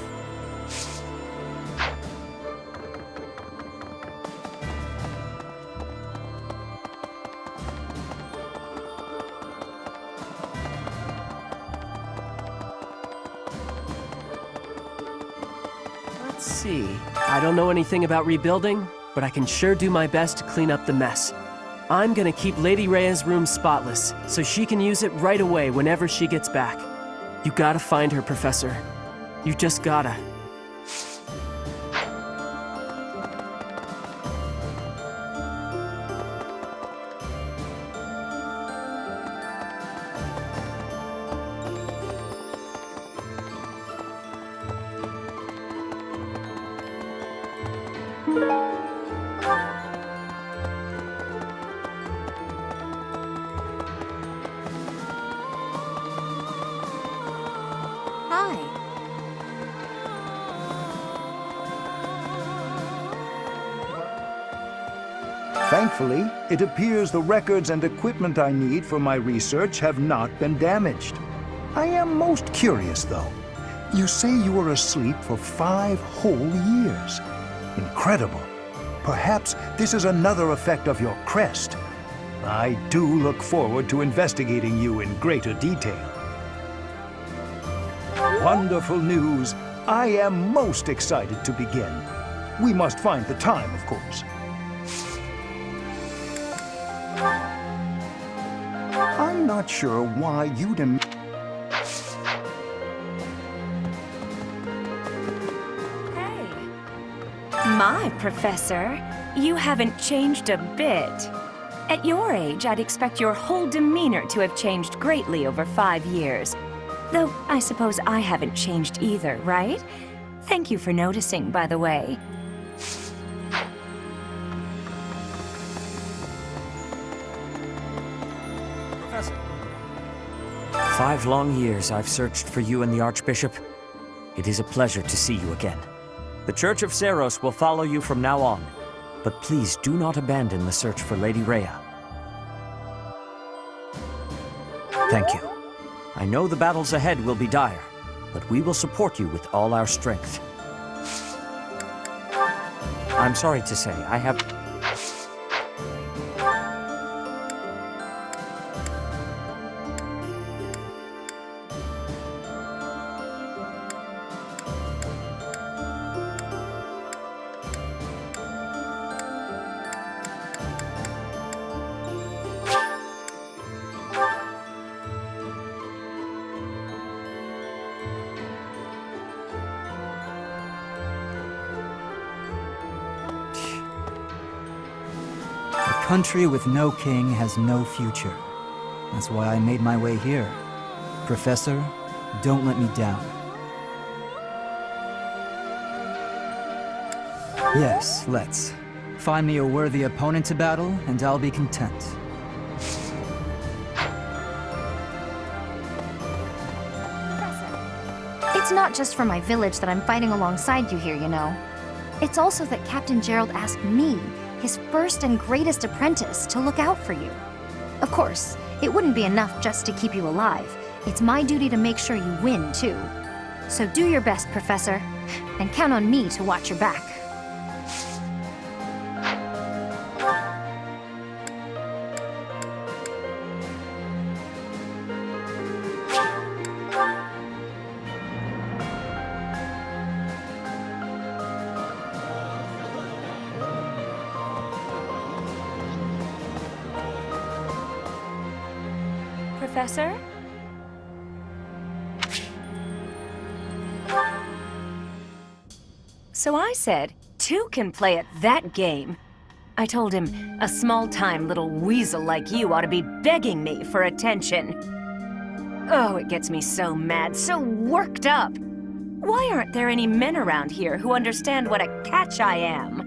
Let's see. I don't know anything about rebuilding, but I can sure do my best to clean up the mess. I'm gonna keep Lady Rhea's room spotless, so she can use it right away whenever she gets back. You gotta find her, Professor. You just gotta. Hi. Thankfully, it appears the records and equipment I need for my research have not been damaged. I am most curious, though. You say you were asleep for 5 whole years. Incredible. Perhaps this is another effect of your crest. I do look forward to investigating you in greater detail. Wonderful news. I am most excited to begin. We must find the time, of course. I'm not sure why you'd My professor, you haven't changed a bit. At your age, I'd expect your whole demeanor to have changed greatly over 5 years. Though, I suppose I haven't changed either, right? Thank you for noticing, by the way. Professor. 5 long years I've searched for you and the Archbishop. It is a pleasure to see you again. The Church of Seros will follow you from now on, but please do not abandon the search for Lady Rhea. Thank you. I know the battles ahead will be dire, but we will support you with all our strength. I'm sorry to say, I have... A country with no king has no future. That's why I made my way here. Professor, don't let me down. Yes, let's. Find me a worthy opponent to battle, and I'll be content. It's not just for my village that I'm fighting alongside you here, you know. It's also that Captain Gerald asked me, his first and greatest apprentice, to look out for you. Of course, it wouldn't be enough just to keep you alive. It's my duty to make sure you win, too. So do your best, Professor, and count on me to watch your back. Professor? So I said, 2 can play at that game. I told him, a small-time little weasel like you ought to be begging me for attention. Oh, it gets me so mad, so worked up. Why aren't there any men around here who understand what a catch I am?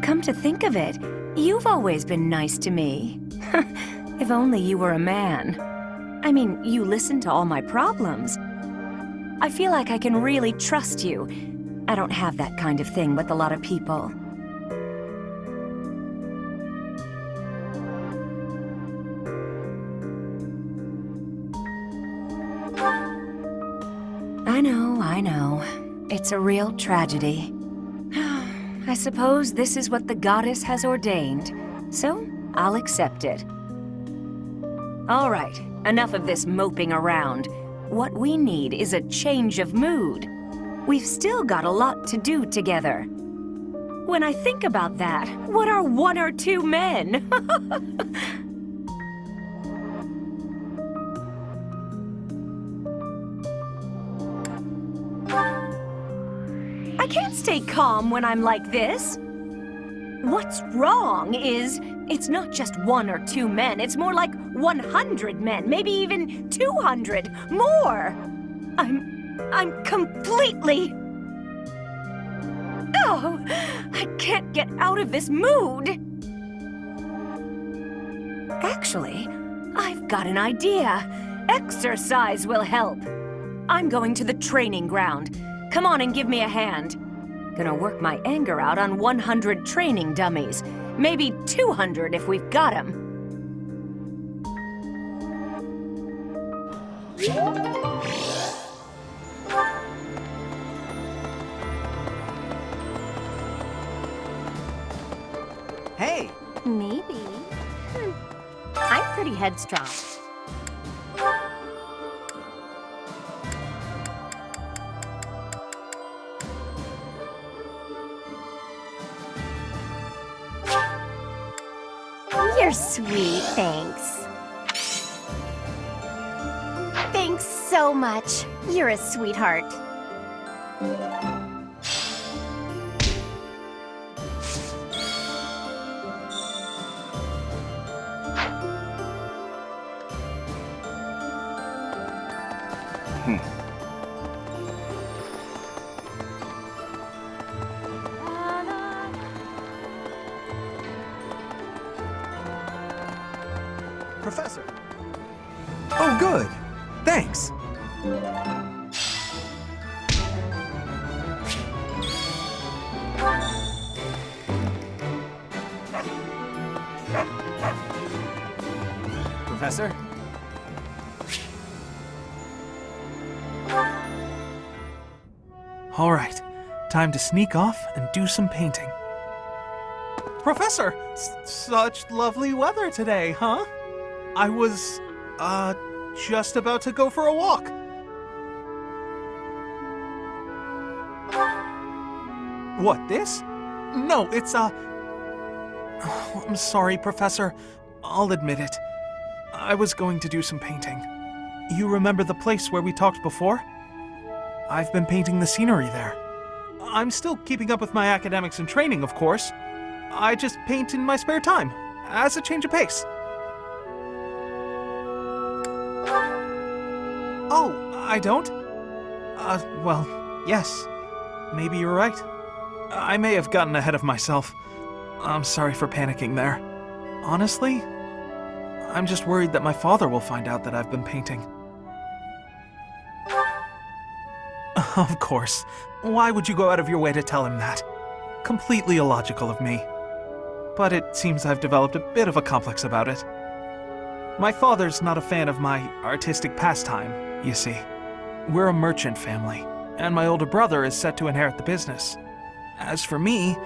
Come to think of it, you've always been nice to me. If only you were a man. I mean, you listen to all my problems. I feel like I can really trust you. I don't have that kind of thing with a lot of people. I know. It's a real tragedy. I suppose this is what the goddess has ordained, so I'll accept it. All right, enough of this moping around. What we need is a change of mood. We've still got a lot to do together. When I think about that, what are 1 or 2 men? I can't stay calm when I'm like this. What's wrong is, it's not just 1 or 2 men, it's more like 100 men, maybe even 200, more. I'm completely... Oh! Oh, I can't get out of this mood. Actually, I've got an idea. Exercise will help. I'm going to the training ground. Come on and give me a hand. Gonna work my anger out on 100 training dummies. Maybe 200 if we've got 'em. Hey! Maybe. I'm pretty headstrong. You're sweet, thanks. Thanks so much. You're a sweetheart. Professor! Oh, good. Thanks. Professor? All right, time to sneak off and do some painting. Professor, such lovely weather today, huh? I was, just about to go for a walk. What, this? No, it's, Oh, I'm sorry, Professor. I'll admit it. I was going to do some painting. You remember the place where we talked before? I've been painting the scenery there. I'm still keeping up with my academics and training, of course. I just paint in my spare time, as a change of pace. Oh, I don't? Well, yes. Maybe you're right. I may have gotten ahead of myself. I'm sorry for panicking there. Honestly, I'm just worried that my father will find out that I've been painting. Of course. Why would you go out of your way to tell him that? Completely illogical of me. But it seems I've developed a bit of a complex about it. My father's not a fan of my artistic pastime, you see. We're a merchant family, and my older brother is set to inherit the business. As for me,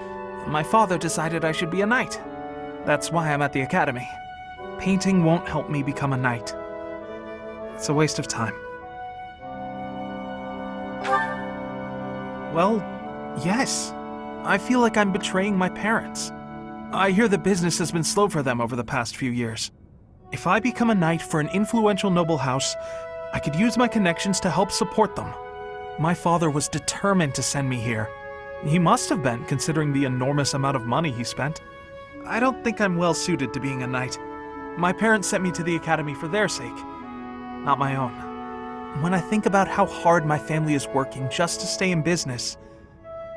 my father decided I should be a knight. That's why I'm at the academy. Painting won't help me become a knight. It's a waste of time. Well, yes. I feel like I'm betraying my parents. I hear the business has been slow for them over the past few years. If I become a knight for an influential noble house, I could use my connections to help support them. My father was determined to send me here. He must have been, considering the enormous amount of money he spent. I don't think I'm well suited to being a knight. My parents sent me to the academy for their sake, not my own. When I think about how hard my family is working just to stay in business,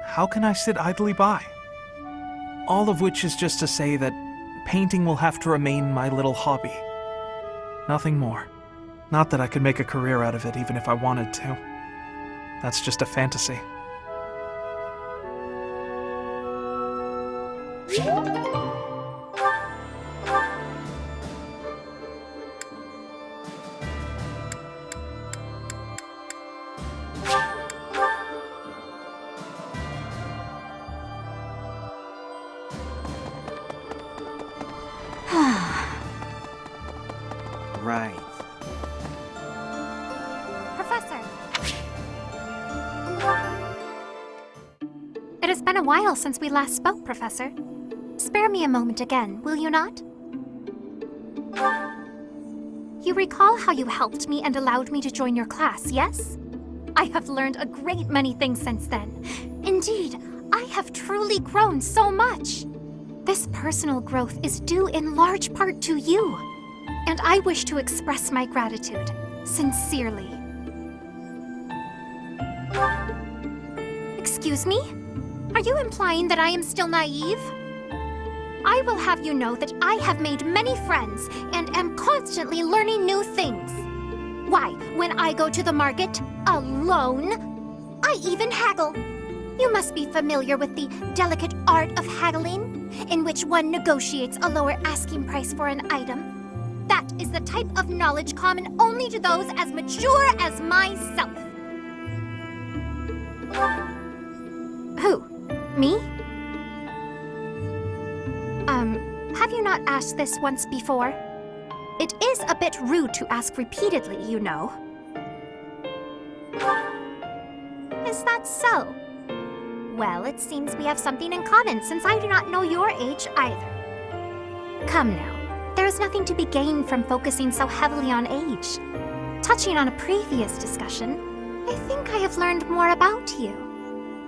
how can I sit idly by? All of which is just to say that painting will have to remain my little hobby. Nothing more. Not that I could make a career out of it even if I wanted to. That's just a fantasy. Right. Professor! It has been a while since we last spoke, Professor. Spare me a moment again, will you not? You recall how you helped me and allowed me to join your class, yes? I have learned a great many things since then. Indeed, I have truly grown so much. This personal growth is due in large part to you, and I wish to express my gratitude, sincerely. Excuse me? Are you implying that I am still naive? I will have you know that I have made many friends and am constantly learning new things. Why, when I go to the market, alone, I even haggle. You must be familiar with the delicate art of haggling, in which one negotiates a lower asking price for an item. That is the type of knowledge common only to those as mature as myself. Who? Me? Have you not asked this once before? It is a bit rude to ask repeatedly, you know. Is that so? Well, it seems we have something in common, since I do not know your age either. Come now, there is nothing to be gained from focusing so heavily on age. Touching on a previous discussion, I think I have learned more about you.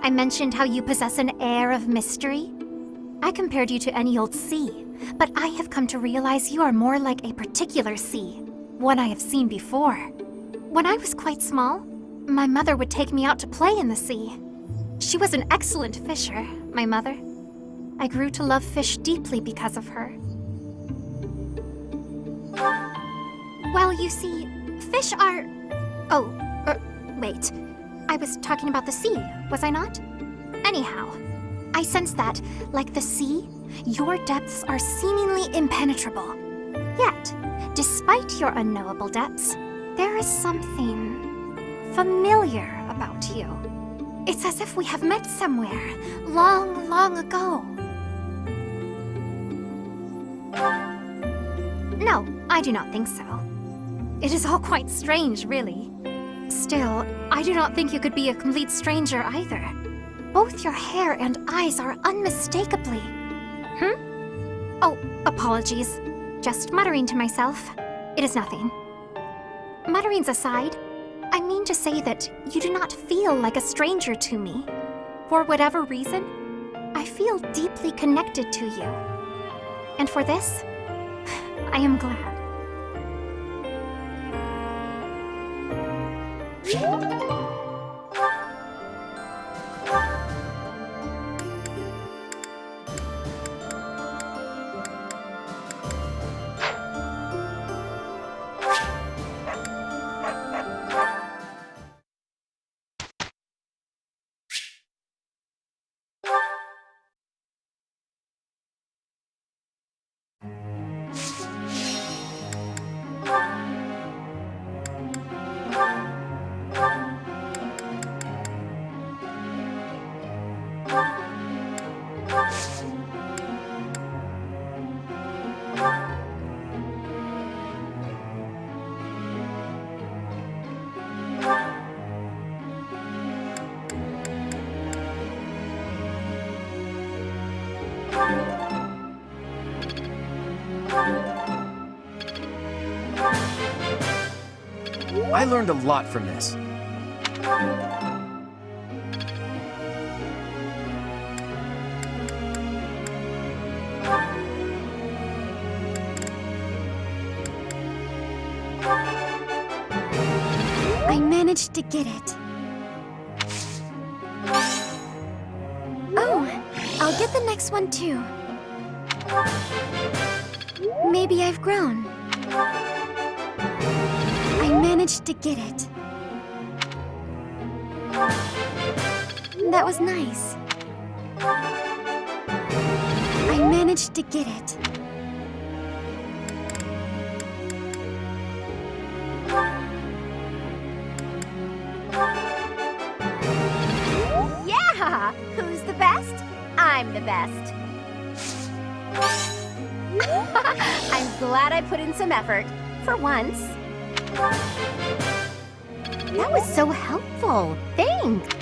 I mentioned how you possess an air of mystery. I compared you to any old sea, but I have come to realize you are more like a particular sea, one I have seen before. When I was quite small, my mother would take me out to play in the sea. She was an excellent fisher, my mother. I grew to love fish deeply because of her. Well, you see, fish are... Oh, wait. I was talking about the sea, was I not? Anyhow, I sense that, like the sea, your depths are seemingly impenetrable. Yet, despite your unknowable depths, there is something familiar about you. It's as if we have met somewhere, long, long ago. No, I do not think so. It is all quite strange, really. Still, I do not think you could be a complete stranger either. Both your hair and eyes are unmistakably... Oh, apologies. Just muttering to myself. It is nothing. Mutterings aside, I mean to say that you do not feel like a stranger to me. For whatever reason, I feel deeply connected to you. And for this, I am glad. I learned a lot from this. I managed to get it. Oh, I'll get the next one too. Maybe I've grown. I managed to get it. That was nice. I managed to get it. Yeah! Who's the best? I'm the best. I'm glad I put in some effort, for once. That was so helpful. Thanks.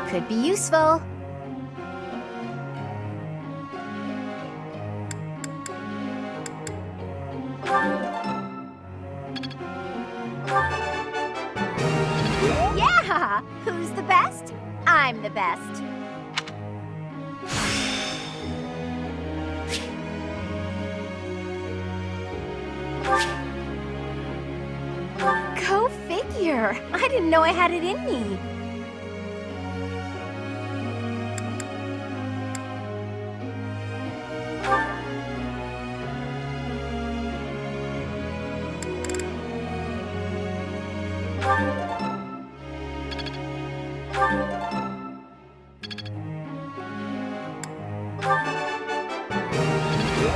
Could be useful. Yeah! Who's the best? I'm the best. didn't know I had it in me.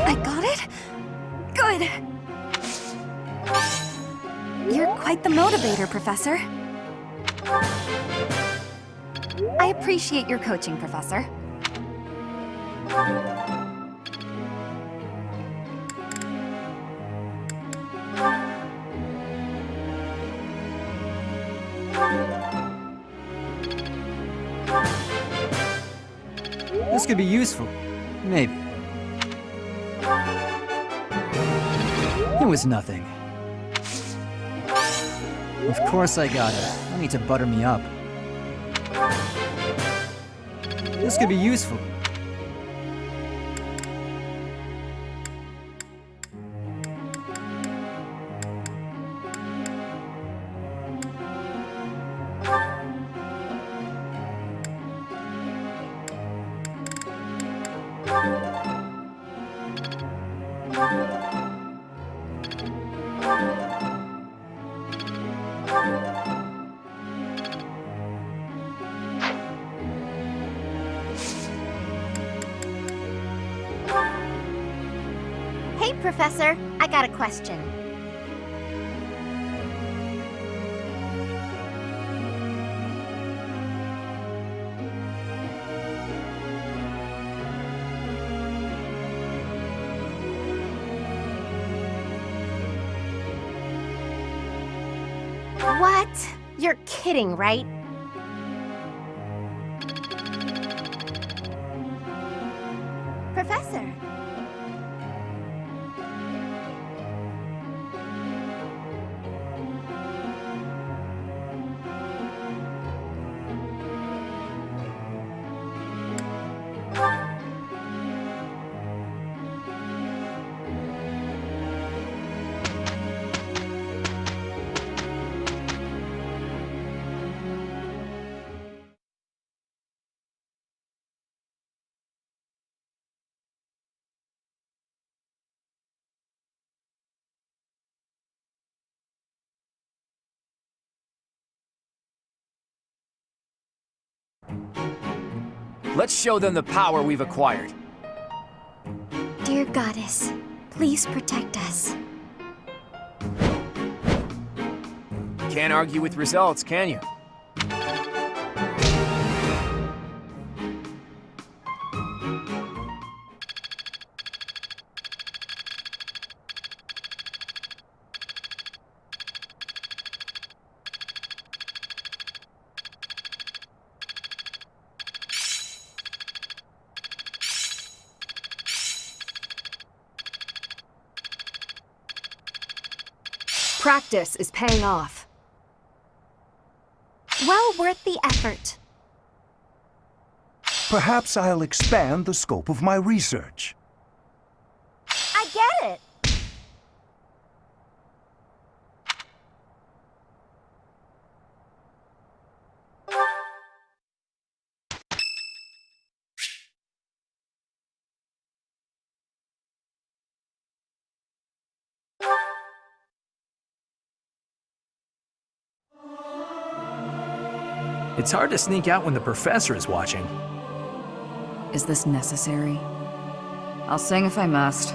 I got it? Good. You're quite the motivator, Professor. I appreciate your coaching, Professor. This could be useful. Maybe. It was nothing. Of course I got it. No need to butter me up. This could be useful. Hey, Professor, I got a question. What? You're kidding, right? Professor. Let's show them the power we've acquired. Dear Goddess, please protect us. Can't argue with results, can you? Practice is paying off. Well worth the effort. Perhaps I'll expand the scope of my research. I get it. It's hard to sneak out when the professor is watching. Is this necessary? I'll sing if I must.